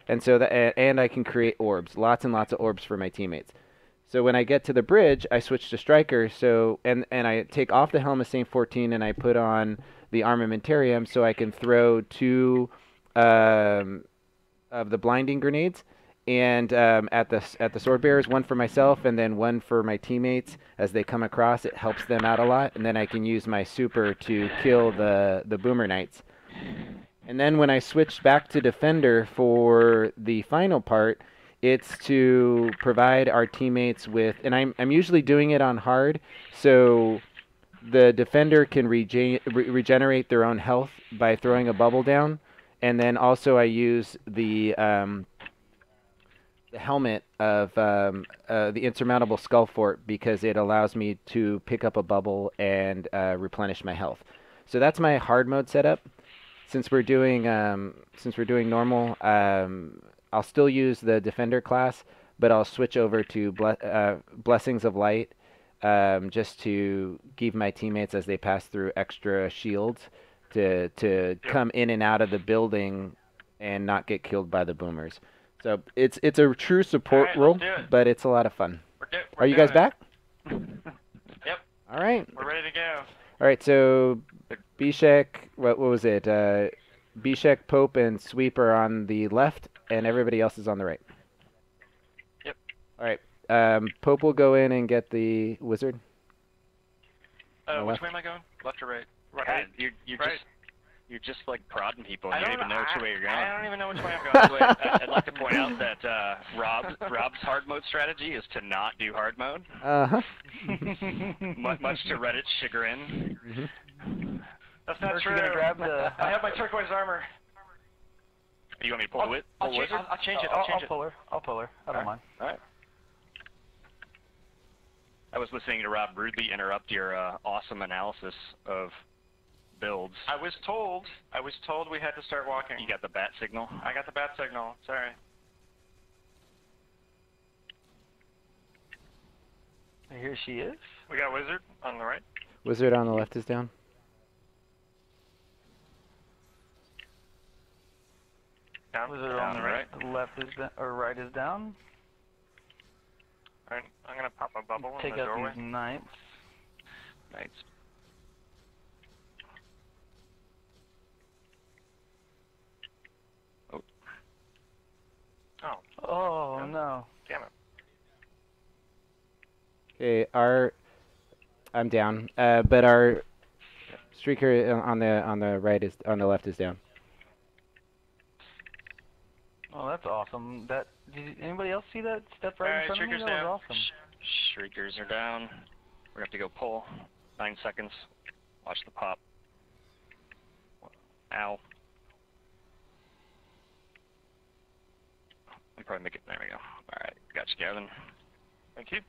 and so and I can create orbs, lots and lots of orbs for my teammates. So when I get to the bridge, I switch to Striker. So and I take off the Helm of Saint 14 and I put on the Armamentarium, so I can throw 2 of the blinding grenades, and at the sword bearers, 1 for myself and then 1 for my teammates as they come across. It helps them out a lot, and then I can use my super to kill the boomer knights. And then when I switch back to Defender for the final part, it's to provide our teammates with, and I'm usually doing it on hard, so the Defender can regenerate their own health by throwing a bubble down. And then also I use the helmet of the Insurmountable Skull Fort, because it allows me to pick up a bubble and replenish my health. So that's my hard mode setup. Since we're doing normal, I'll still use the Defender class, but I'll switch over to Blessings of Light, just to give my teammates, as they pass through, extra shields to come in and out of the building and not get killed by the boomers. So it's a true support role, but it's a lot of fun. Are you guys back? Yep. All right. We're ready to go. All right. So Bishek, what was it? Bishek, Pope, and Sweep are on the left, and everybody else is on the right. Yep. All right. Pope will go in and get the wizard. Which way am I going? Left or right? Right. You're You're just like prodding people. I And you don't don't even know which way you're going. I don't even know which way I'm going. By the way, I'd like to point out that Rob's hard mode strategy is to not do hard mode. Uh-huh. Much to Reddit's chagrin. That's not First true. you're gonna grab the. I have my turquoise armor. You want me to pull the I'll wizard? change it. I'll pull her. I'll pull her. I don't mind. All right. I was listening to Rob rudely interrupt your awesome analysis of builds. I was told we had to start walking. You got the bat signal? I got the bat signal. Sorry. Here she is. We got wizard on the right. Wizard on the left is down. Down. Wizard Down on the right. Left is down, or right is down. All right. I'm gonna pop a bubble Take in the out doorway. these knights. Knights. Oh, Oh no. damn it. Okay, I'm down. But our streaker on the right is on the left is down. Oh, that's awesome. Did anybody else see that step right Alright, in front of me? Shrieker's That down. was awesome. Shriekers are down. We're gonna have to go pull. 9 seconds. Watch the pop. Ow. I'll probably make it. There we go. Alright, got you, Gavin. Thank you.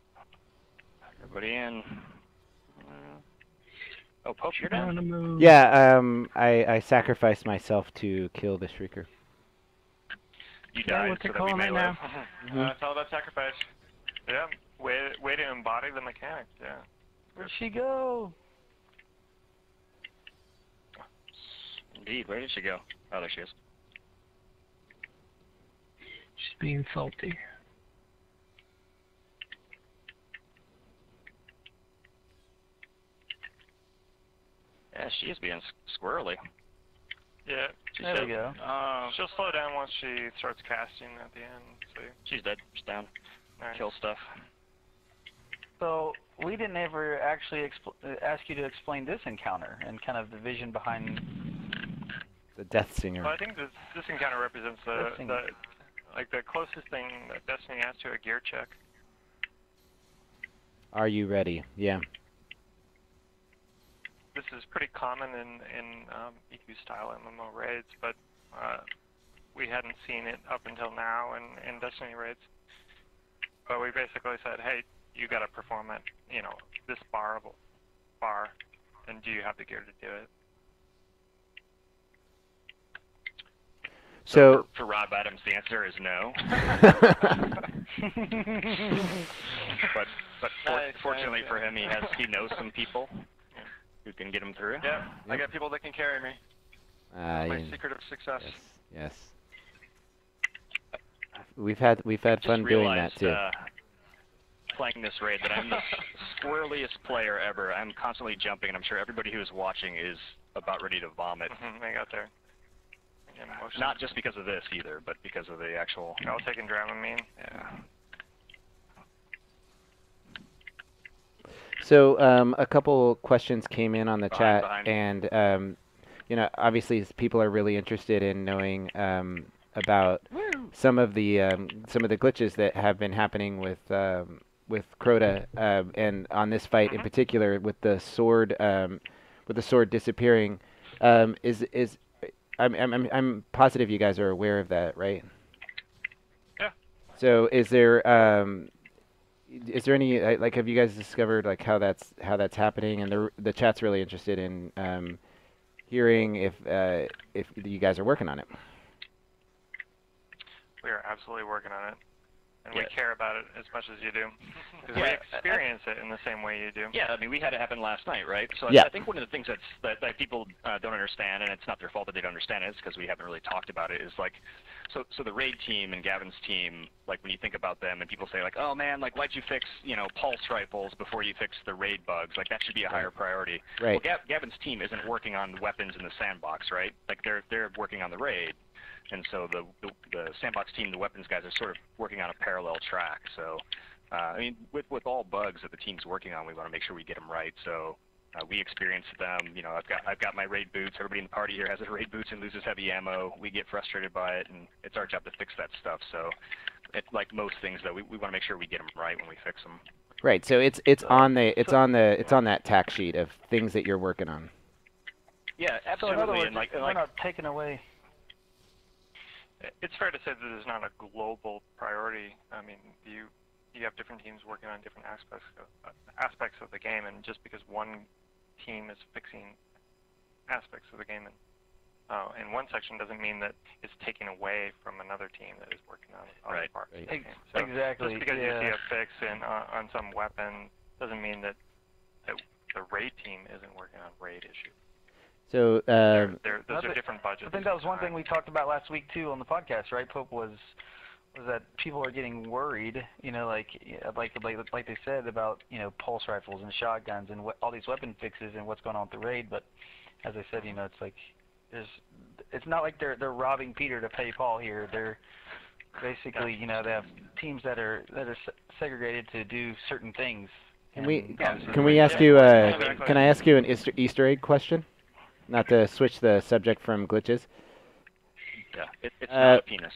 Everybody in. Oh, Pope, you're down. On the move. Yeah, I sacrificed myself to kill the shrieker. You Yeah, died what so they're that we calling may it live. now. It's all about sacrifice. Yeah. Way to embody the mechanics. Yeah. Where'd she go? Indeed, where did she go? Oh, there she is. She's being salty. Yeah, she is being squirrely. Yeah. There we go. She'll slow down once she starts casting at the end. So, She's dead. She's down. nice. Kill stuff. So we didn't ever actually ask you to explain this encounter and kind of the vision behind. The Death Singer. Well, I think this encounter represents the closest thing that Destiny has to a gear check. Are you ready? Yeah. This is pretty common in EQ style MMO raids, but we hadn't seen it up until now in Destiny raids. But we basically said, hey, you got to perform at this bar, and do you have the gear to do it? So for Rob Adams, the answer is no. but fortunately for him, he knows some people who can get him through. Yeah, I got people that can carry me. My secret of success. Yes. We've had fun doing that too. Playing this raid, that I'm the squirreliest player ever. I'm constantly jumping, and I'm sure everybody who is watching is about ready to vomit. I got there. Not just because of this either, but because of the actual. I was taking Dramamine. Yeah. So a couple questions came in on the chat, behind. and obviously people are really interested in knowing about some of the glitches that have been happening with Crota, and on this fight in particular with the sword disappearing. I'm positive you guys are aware of that, right? Yeah. So is there any have you guys discovered how that's happening? And the chat's really interested in hearing if you guys are working on it. We are absolutely working on it. And Yes. we care about it as much as you do. Because we experience it in the same way you do. Yeah, I mean, we had it happen last night, right? So Yeah. I think one of the things that people don't understand, and it's not their fault that they don't understand it, it's because we haven't really talked about it, is so the raid team and Gavin's team, when you think about them and people say oh man, why'd you fix, pulse rifles before you fix the raid bugs? That should be a higher priority. Right. Well, Gavin's team isn't working on weapons in the sandbox, right? They're working on the raid. And so the sandbox team, the weapons guys, are sort of working on a parallel track. So, I mean, with all bugs that the team's working on, we want to make sure we get them right. So, We experience them. You know, I've got my raid boots. Everybody in the party here has their raid boots and loses heavy ammo. We get frustrated by it, and it's our job to fix that stuff. So, like most things, though, we want to make sure we get them right when we fix them. Right. So it's on that tack sheet of things that you're working on. Yeah, So in other absolutely. words, And like we're not taking away. It's fair to say that there's not a global priority. I mean, you have different teams working on different aspects of the game, and just because one team is fixing aspects of the game in one section doesn't mean that it's taking away from another team that is working on other parts of the game. So Exactly. just because you see a fix on some weapon doesn't mean that the raid team isn't working on raid issues. So Those are different budgets. I think that was one thing we talked about last week too on the podcast, right, Pope? Was that people are getting worried, you know, like they said about, you know, pulse rifles and shotguns and all these weapon fixes and what's going on with the raid. But as I said, you know, it's like it's not like they're robbing Peter to pay Paul here. They're basically, you know, they have teams that are segregated to do certain things. can we ask you can I ask you an Easter egg question? Not to switch the subject from glitches. Yeah, it's not a penis.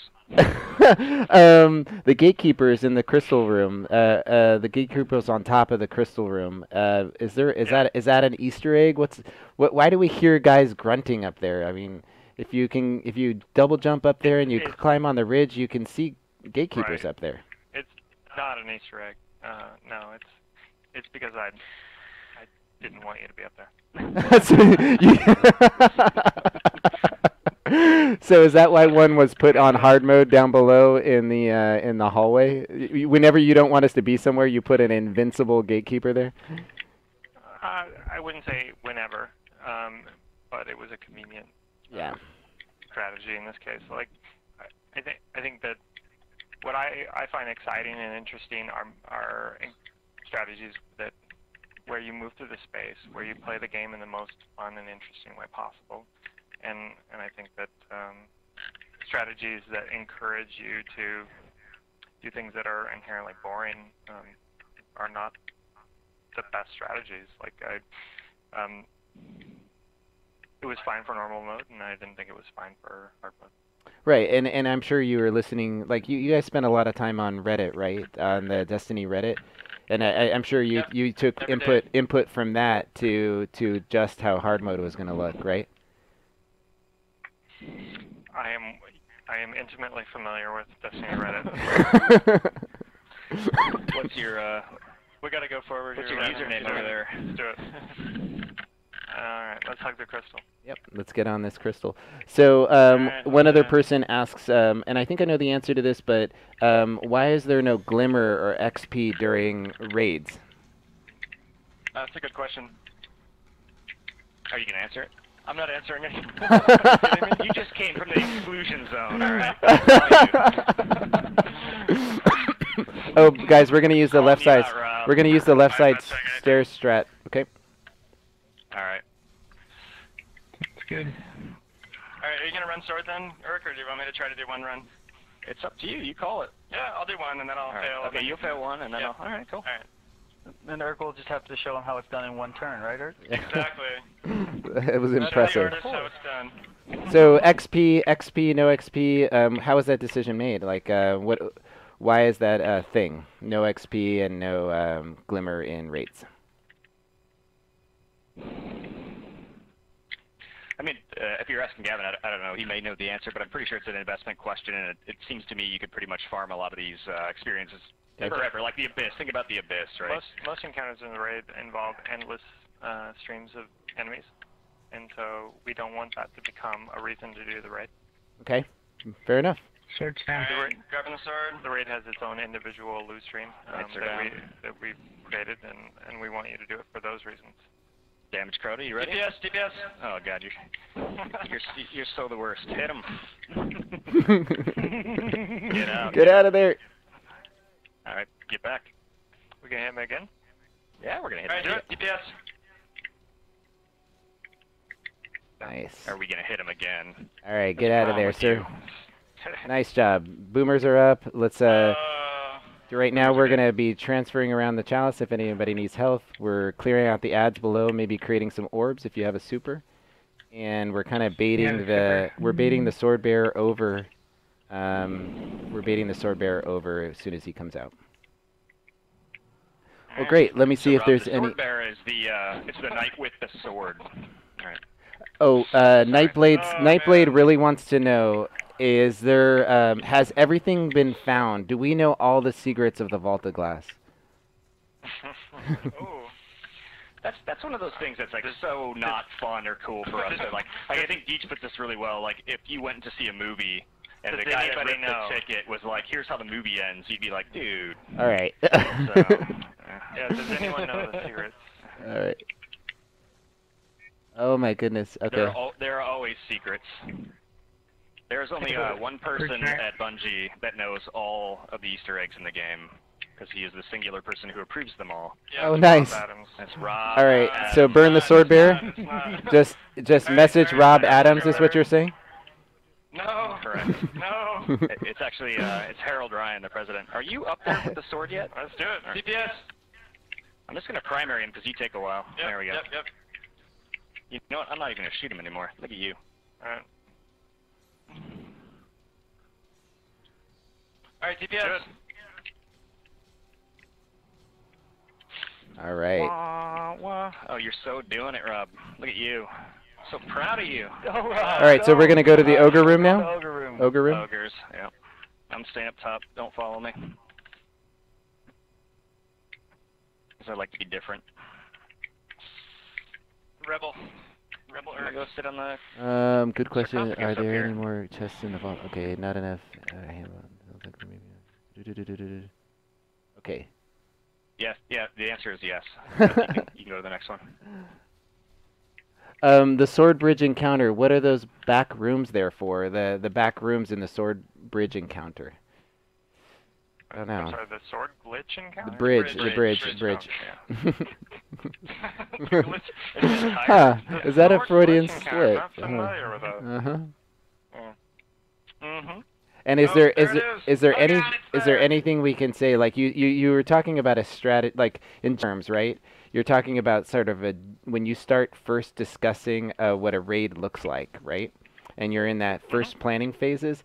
The gatekeepers in the crystal room. The gatekeepers on top of the crystal room. Is that an Easter egg? Why do we hear guys grunting up there? I mean, if you double jump up there and you climb on the ridge, you can see gatekeepers up there. It's not an Easter egg. No, it's because I didn't want you to be up there. So is that why one was put on hard mode down below in the hallway? Whenever you don't want us to be somewhere, you put an invincible gatekeeper there? I wouldn't say whenever, but it was a convenient strategy in this case. Like, I think that what I find exciting and interesting are strategies that where you move through the space, where you play the game in the most fun and interesting way possible. And I think that strategies that encourage you to do things that are inherently boring are not the best strategies. Like it was fine for normal mode, and I didn't think it was fine for hard mode. Right, and I'm sure you were listening. Like you guys spent a lot of time on Reddit, right? On the Destiny Reddit. And I'm sure you took input from that to just how hard mode was going to look, right? I am intimately familiar with Destiny Reddit. What's your We gotta go forward. what's here. your username over there? Let's do it. Alright, let's hug the crystal. Yep, let's get on this crystal. So one other person asks, and I think I know the answer to this, but why is there no glimmer or XP during raids? That's a good question. Are you gonna answer it? I'm not answering it. You just came from the exclusion zone, all right? Oh, guys, we're gonna use the left side. We're gonna use the left side stairs strat. Okay. All right. That's good. Alright, are you gonna run sword then, Eric, or do you want me to try to do one run? It's up to you. You call it. Yeah, I'll do one and then I'll All right. fail. Okay, you'll fail one, and then Yeah. all right, cool. Alright. Then Eric will just have to show him how it's done in one turn, right, Eric? Exactly. It was That's impressive. the artist, how it's done. So XP, no XP. How was that decision made? Like, why is that a thing? No XP and no glimmer in rates. I mean, if you're asking Gavin, I don't know. He may know the answer, but I'm pretty sure it's an investment question, and it seems to me you could pretty much farm a lot of these experiences forever. Like the Abyss. Think about the Abyss, right? Most encounters in the raid involve endless streams of enemies, and so we don't want that to become a reason to do the raid. Okay, fair enough. Sword down. Alright, grabbing the sword. The raid has its own individual loot stream that we've created, and we want you to do it for those reasons. Damage Crota, you ready? DPS. Oh God, you're so the worst. Hit him. Get out. Get out of there. All right, get back. We can hit him again. Yeah, we're gonna hit Alright, him. do it. DPS. Nice. Are we gonna hit him again? All right, get out of wrong there, with sir. you? Nice job. Boomers are up. Let's Right now, we're going to be transferring around the chalice if anybody needs health. We're clearing out the ads below, maybe creating some orbs if you have a super. And we're kind of baiting we're baiting the sword bearer over. We're baiting the sword bearer over as soon as he comes out. Well, great. Let me see if there's the any. sword bearer is it's the knight with the sword. All right. Oh, Nightblade really wants to know: is there has everything been found? Do we know all the secrets of the Vault of Glass? Ooh. That's one of those things that's like so not fun or cool for us. That, like I think Deej puts this really well. Like if you went to see a movie and the guy that ripped the ticket was like, "Here's how the movie ends," you'd be like, "Dude." All right. Yeah. Does anyone know the secrets? All right. Oh my goodness. Okay. There are always secrets. There's only one person at Bungie that knows all of the Easter eggs in the game, because he is the singular person who approves them all. Yeah, oh, nice. That's Rob. All right. Adams. So burn the sword bearer. Just message Rob Adams is what you're saying. No. Correct. No. It's actually it's Harold Ryan, the president. Are you up there with the sword yet? Let's do it. Right. CPS. I'm just gonna primary him because you take a while. Yep, There we go. Yep. You know what? I'm not even gonna shoot him anymore. Look at you. All right. All right, DPS. All right. Wah, wah. Oh, you're so doing it, Rob. Look at you. So proud of you. All right. So we're gonna go to the ogre room now. Ogre room. Ogre room. Ogres. Yeah. I'm staying up top. Don't follow me. Because I like to be different. Rebel I'm gonna go sit on the. Good question. sarcophagus Are up there here. any more chests in the vault? Okay, not enough. Okay. Yes. Yeah. The answer is yes. You can go to the next one. The sword bridge encounter. What are those back rooms there for? The back rooms in the sword bridge encounter. I don't know. I'm sorry, the sword glitch encounter? The bridge. Yeah. Huh? Is that a Sword Freudian glitch encounter. slip? I'm not familiar with that. Uh-huh. Mm-hmm. And is Oh, there there it is there Oh, any God, it's is there there. anything we can say, like you were talking about a like in terms, right? You're talking about sort of when you start first discussing what a raid looks like, right? And you're in that first planning phases.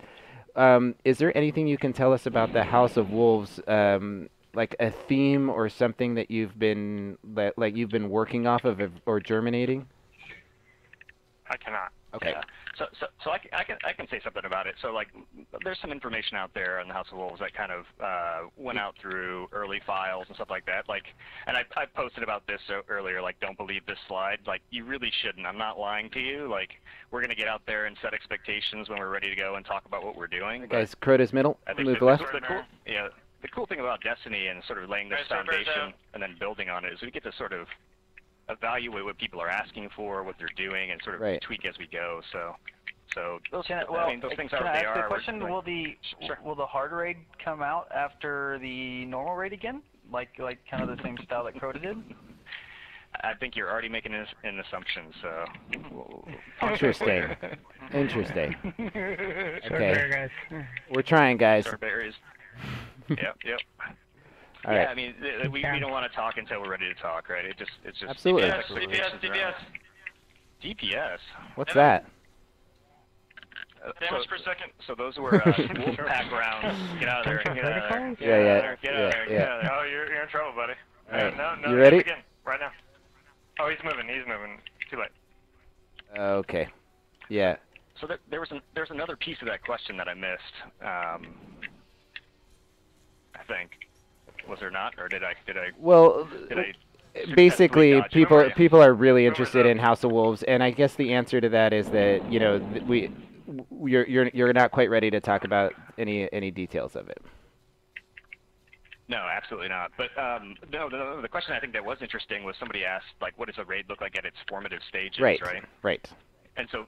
Is there anything you can tell us about the House of Wolves, like a theme or something that you've been working off of or germinating? I cannot. Okay. Yeah. So I can say something about it. So like, there's some information out there on the House of Wolves that kind of went out through early files and stuff like that. Like, and I posted about this earlier. Like, don't believe this slide. Like, you really shouldn't. I'm not lying to you. Like, we're gonna get out there and set expectations when we're ready to go and talk about what we're doing. Guys, Crota's middle. I think Move the left. cool thing about Destiny and sort of laying this foundation and then building on it is we get to sort of evaluate what people are asking for, what they're doing, and sort of tweak as we go. So those, I mean, those things are what they are. Can I ask a question? Will the hard raid come out after the normal raid again? Like kind of the same style that Crota did? I think you're already making an assumption. So. Interesting. Interesting. Okay. Guys. We're trying, guys. Strawberries. Yep. All yeah, right. I mean, we don't want to talk until we're ready to talk, right? It's just Absolutely. DPS. DPS. What's that? Damage per second. So those were wolf pack rounds. Get out of there. Get out of there. Yeah, yeah. Get out of there. Get out of there. Oh, you're in trouble, buddy. All right. No, You ready? Begin. Right now. Oh, he's moving. Too late. Okay. Yeah. So there's another piece of that question that I missed. I think. Was there not, or did I? Well, Did I basically, successfully dodge? people are really interested in House of Wolves, and I guess the answer to that is that you're not quite ready to talk about any details of it. No, absolutely not. But no, the question I think that was interesting was somebody asked, like, what does a raid look like at its formative stages, right? Right. And so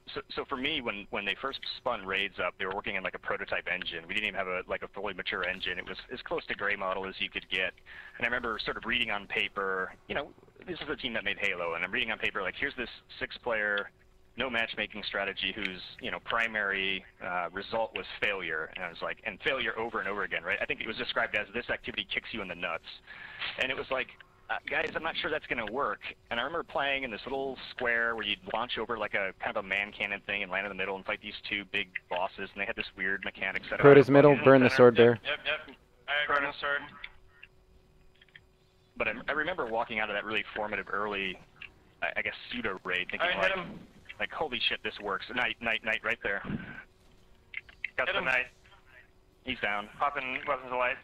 for me, when they first spun raids up, they were working in like a prototype engine. We didn't even have a fully mature engine. It was as close to gray model as you could get. And I remember sort of reading on paper, this is a team that made Halo, and I'm reading on paper like, here's this 6-player no matchmaking strategy whose primary result was failure, and I was like, and failure over and over again, right? I think it was described as this activity kicks you in the nuts, and it was like, guys, I'm not sure that's going to work. And I remember playing in this little square where you'd launch over like a kind of a man cannon thing and land in the middle and fight these two big bosses, and they had this weird mechanic set up. Crota's middle, burn the sword bear. Yep. I burn the sword. But I remember walking out of that really formative early, I guess, pseudo raid, thinking like, holy shit, this works. Knight, right there. Got the knight. He's down. Popping weapons of light.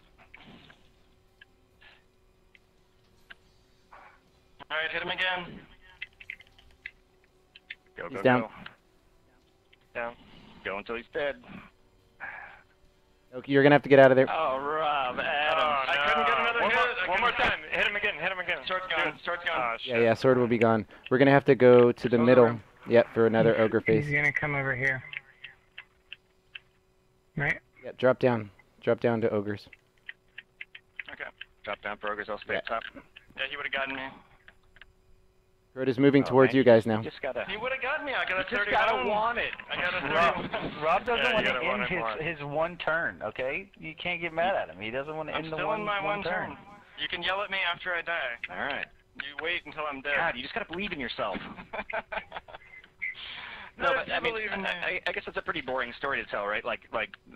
Alright, hit him again. Go, down. go. Down. Go until he's dead. Okay, you're gonna have to get out of there. Oh, Rob, Adam. Oh, no. I couldn't get another hit. One more time. Hit him again. Sword's gone. Oh, shit. Yeah, sword will be gone. We're gonna have to go to the middle. Yep, for another ogre face. He's gonna come over here. Right? Yeah, drop down to ogres. Okay. Drop down for ogres, I'll stay up top. Yeah, he would have gotten me. Crota's moving towards you guys now. You just gotta... He would have got me. I got a 31. just gotta want it. I got a 31. Rob doesn't Yeah, want you to gotta want end it his one turn, okay? You can't get mad at him. He doesn't want to I'm end the still in my one turn. You can yell at me after I die. All right. You wait until I'm dead. God, you just gotta believe in yourself. No, but I mean, I guess it's a pretty boring story to tell, right? Like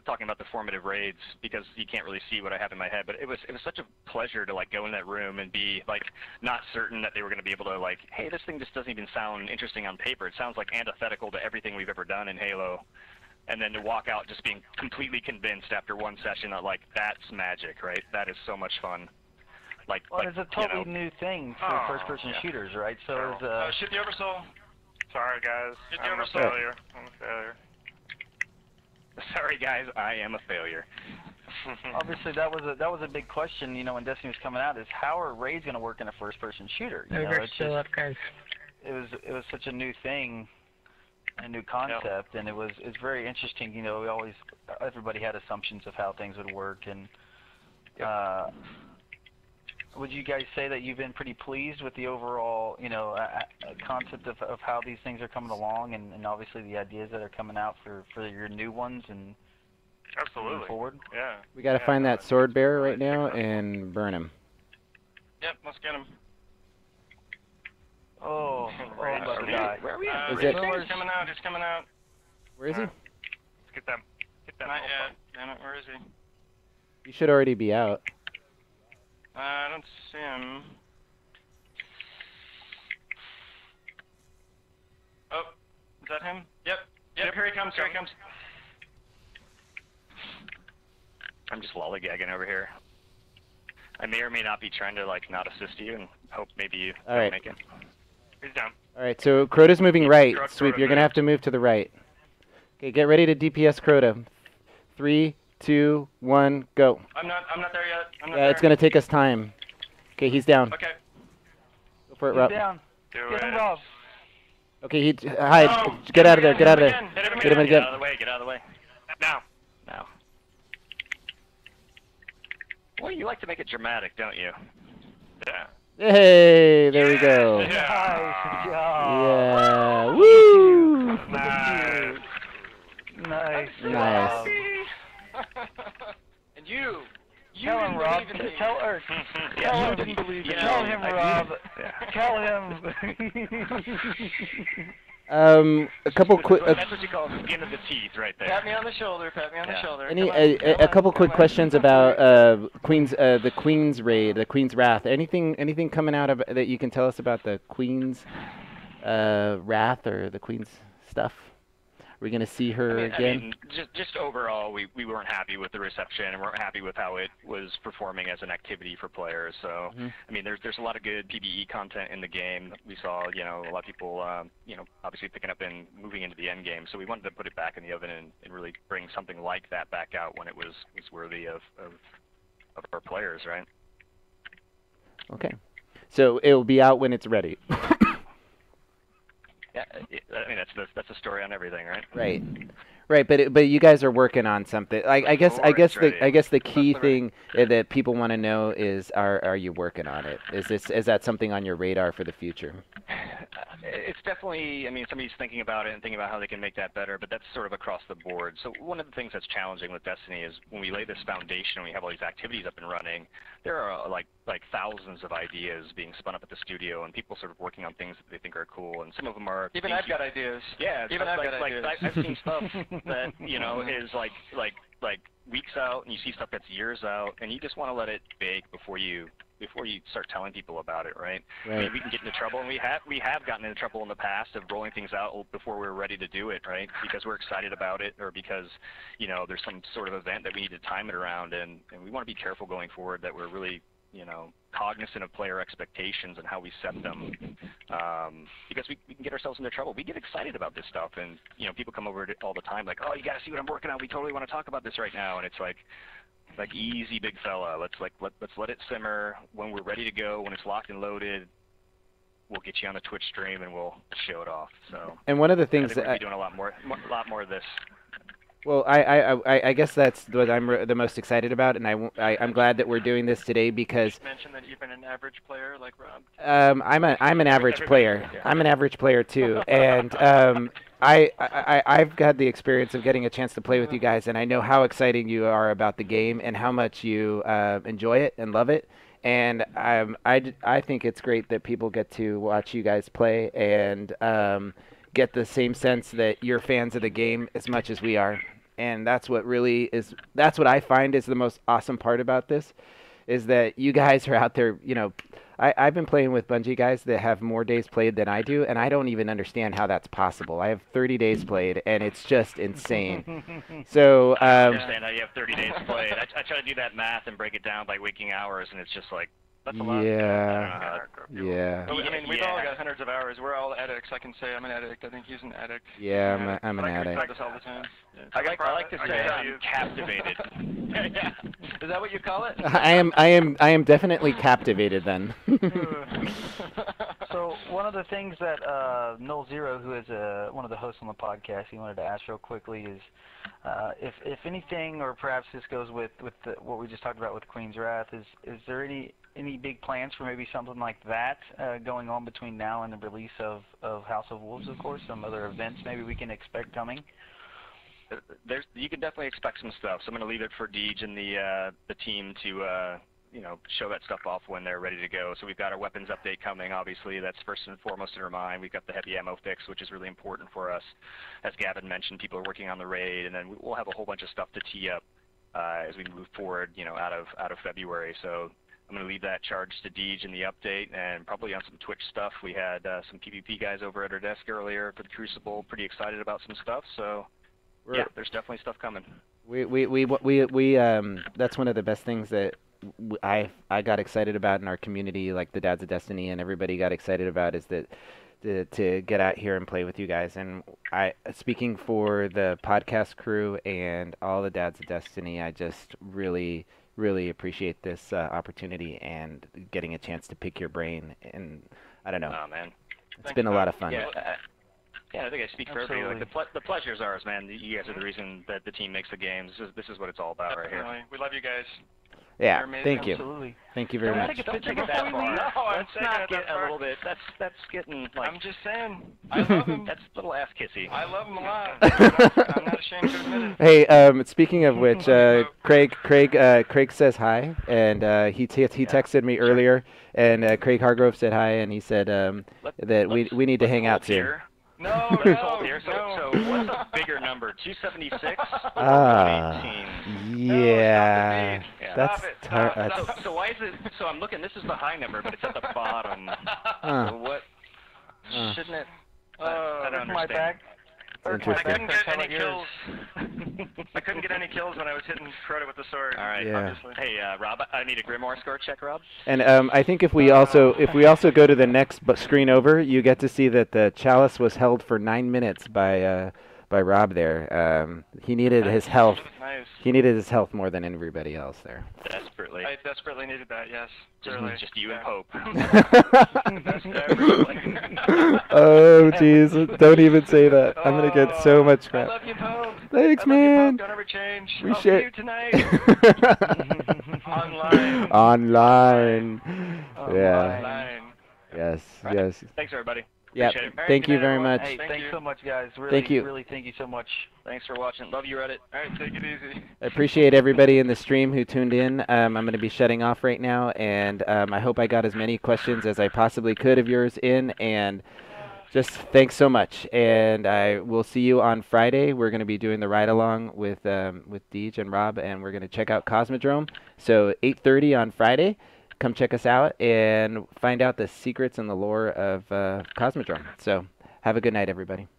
talking about the formative raids, because you can't really see what I have in my head. But it was such a pleasure to like go in that room and be like not certain that they were going to be able to like, hey, this thing just doesn't even sound interesting on paper. It sounds like antithetical to everything we've ever done in Halo. And then to walk out just being completely convinced after one session that like that's magic, right? That is so much fun. Well, it's a totally new thing for first-person shooters, right? So it's shoot the oversoul. Sorry, guys. Shoot the I'm a oversoul. failure. I'm a failure. Sorry, guys, I am a failure. obviously that was a big question, when Destiny was coming out, is how are raids going to work in a first-person shooter? Ogre's still up, guys. It was such a new thing, a new concept, and it's very interesting. Everybody had assumptions of how things would work, and would you guys say that you've been pretty pleased with the overall, concept of how these things are coming along, and obviously the ideas that are coming out for your new ones and Absolutely. moving forward? Yeah. We gotta find that sword bearer right now and burn him. Yep, let's get him. Oh, I'm about to die. Where are we at? Is it- He's coming out. He's coming out. Where is he? Let's get them. Not yet. Damn it, where is he? He should already be out. I don't see him. Oh, is that him? Yep, here he comes, I'm just lollygagging over here. I may or may not be trying to like not assist you and hope maybe you don't make it. He's down. Alright, so Crota's moving right. Crota Sweep, you're gonna have to move to the right. Okay, get ready to DPS Crota. 3, 2, 1, go. I'm not there yet. I'm not Yeah, there. it's gonna take us time. Okay, he's down. Okay. Go for it, He's Rob. down. Do Get him, it. Rob. Okay, hide. No, Get out of there, get out of there. Hit him Get him again. again. Get out of the way, get out of the way. Now. Now. Well, you like to make it dramatic, don't you? Yeah. Hey, there we go. Yeah. Nice job. Yeah. Woo! Nice. Nice. Nice. And you Tell him, didn't Rob. believe in me. Tell him, Rob. Tell him. A couple quick. That's what you call skin of the teeth right there. Pat me on the shoulder, pat me on the shoulder. Any Come on, a couple quick come on. questions about the Queen's raid, the Queen's Wrath. Anything coming out of that you can tell us about the Queen's wrath or the Queen's stuff? Are we gonna see her again? Just overall, we weren't happy with the reception and weren't happy with how it was performing as an activity for players. So, I mean, there's a lot of good PvE content in the game. We saw, a lot of people, obviously picking up and moving into the end game. So we wanted to put it back in the oven and really bring something like that back out when it was worthy of our players, right? Okay, so it will be out when it's ready. Yeah, I mean that's a story on everything, right? Right, but you guys are working on something. I guess the key That's thing that people want to know is are you working on it? Is that something on your radar for the future? It's definitely, I mean, somebody's thinking about it and thinking about how they can make that better, but that's sort of across the board. So one of the things that's challenging with Destiny is when we lay this foundation and we have all these activities up and running, there are like thousands of ideas being spun up at the studio and people sort of working on things that they think are cool, and some of them are... Even I've got ideas. Yeah, Even I've got ideas. I've seen stuff that, you know, is like weeks out, and you see stuff that's years out, and you just want to let it bake before you start telling people about it, right? I mean, we can get into trouble, and we have gotten into trouble in the past of rolling things out before we were ready to do it, right? Because we're excited about it, or because, you know, there's some sort of event that we need to time it around, and we want to be careful going forward that we're really, you know, cognizant of player expectations and how we set them, because we can get ourselves into trouble. We get excited about this stuff, and, you know, people come over all the time like, oh, you got to see what I'm working on. We totally want to talk about this right now, and it's like easy, big fella. Let's let it simmer. When we're ready to go, when it's locked and loaded, we'll get you on the Twitch stream and we'll show it off. So. And one of the things I think we'll be doing a lot more of this. Well, I guess that's what I'm the most excited about, and I'm glad that we're doing this today because. You mentioned that you've been an average player like Rob. I'm an average player. I'm an average player too, and I've had the experience of getting a chance to play with you guys, and I know how exciting you are about the game and how much you enjoy it and love it. And I think it's great that people get to watch you guys play and get the same sense that you're fans of the game as much as we are. And that's what I find is the most awesome part about this, is that you guys are out there, you know. I've been playing with Bungie guys that have more days played than I do, and I don't even understand how that's possible. I have 30 days played, and it's just insane. So I understand how you have 30 days played. I try to do that math and break it down by waking hours, and it's just like, that's a lot. Yeah. But I mean, we've all got hundreds of hours. We're all addicts. I can say I'm an addict. I think he's an addict. Yeah, I'm an I addict. I this all the time. Yeah. I like to say I'm captivated. Yeah. Is that what you call it? I am definitely captivated then. So one of the things that Null Zero, who is one of the hosts on the podcast, he wanted to ask real quickly is if anything, or perhaps this goes with what we just talked about with Queen's Wrath, is there any big plans for maybe something like that going on between now and the release of House of Wolves, of course? Some other events maybe we can expect coming? You can definitely expect some stuff. So I'm going to leave it for Deej and the team to you know, show that stuff off when they're ready to go. So we've got our weapons update coming, obviously. That's first and foremost in our mind. We've got the heavy ammo fix, which is really important for us. As Gavin mentioned, people are working on the raid, and then we'll have a whole bunch of stuff to tee up as we move forward, you know, out of February. So I'm going to leave that charge to Deej in the update, and probably on some Twitch stuff. We had some PvP guys over at our desk earlier for the Crucible, pretty excited about some stuff. So yeah, there's definitely stuff coming. That's one of the best things that I got excited about in our community, like the Dads of Destiny and everybody got excited about, is that to get out here and play with you guys. And speaking for the podcast crew and all the Dads of Destiny, I just really appreciate this opportunity and getting a chance to pick your brain. And I don't know, oh, man. It's been a lot of fun. Yeah, I think I speak for everybody. Like the pleasure's ours, man. You guys are the reason that the team makes the games. This is what it's all about right here. We love you guys. Yeah, thank you. Absolutely. Thank you very much. Don't take it that far. Let's not get a little bit. That's getting like. I'm just saying. I love him. That's a little ass kissy. I love him a lot. I'm not ashamed to admit it. Hey, speaking of which, Craig says hi, and he texted me earlier, and Craig Hargrove said hi, and he said that we need to hang out soon. No. So what's a bigger number, 276 or 118? Yeah. Stop That's so why is it? So I'm looking. This is the high number, but it's at the bottom. So what? Shouldn't it? I don't understand. My back. I couldn't get any kills. I couldn't get any kills when I was hitting Crota with the sword. All right. Yeah. Obviously. Hey, Rob, I need a Grimoire score check, Rob. And I think if we also go to the next screen over, you get to see that the chalice was held for 9 minutes by Rob there. He needed his health. Nice. He needed his health more than everybody else there. Desperately. I desperately needed that. Yes. Just you and Pope. Oh, jeez. Don't even say that. I'm going to get so much crap. I love you, Pope. Thanks, I love you, man. Pope. Don't ever change. We I'll share- see you tonight. Online. Online. Yeah. Online. Yes. Right. Yes. Thanks, everybody. Yeah. Appreciate it. All right, Thank good you night, very everyone. much. Hey, Thank thanks you. so much, guys. Really, Thank you. really, thank you so much. Thanks for watching. Love you, Reddit. All right, take it easy. I appreciate everybody in the stream who tuned in. I'm going to be shutting off right now, and I hope I got as many questions as I possibly could of yours in, and just thanks so much. And I will see you on Friday. We're going to be doing the ride-along with Deej and Rob, and we're going to check out Cosmodrome. So 8:30 on Friday. Come check us out and find out the secrets and the lore of Cosmodrome. So have a good night, everybody.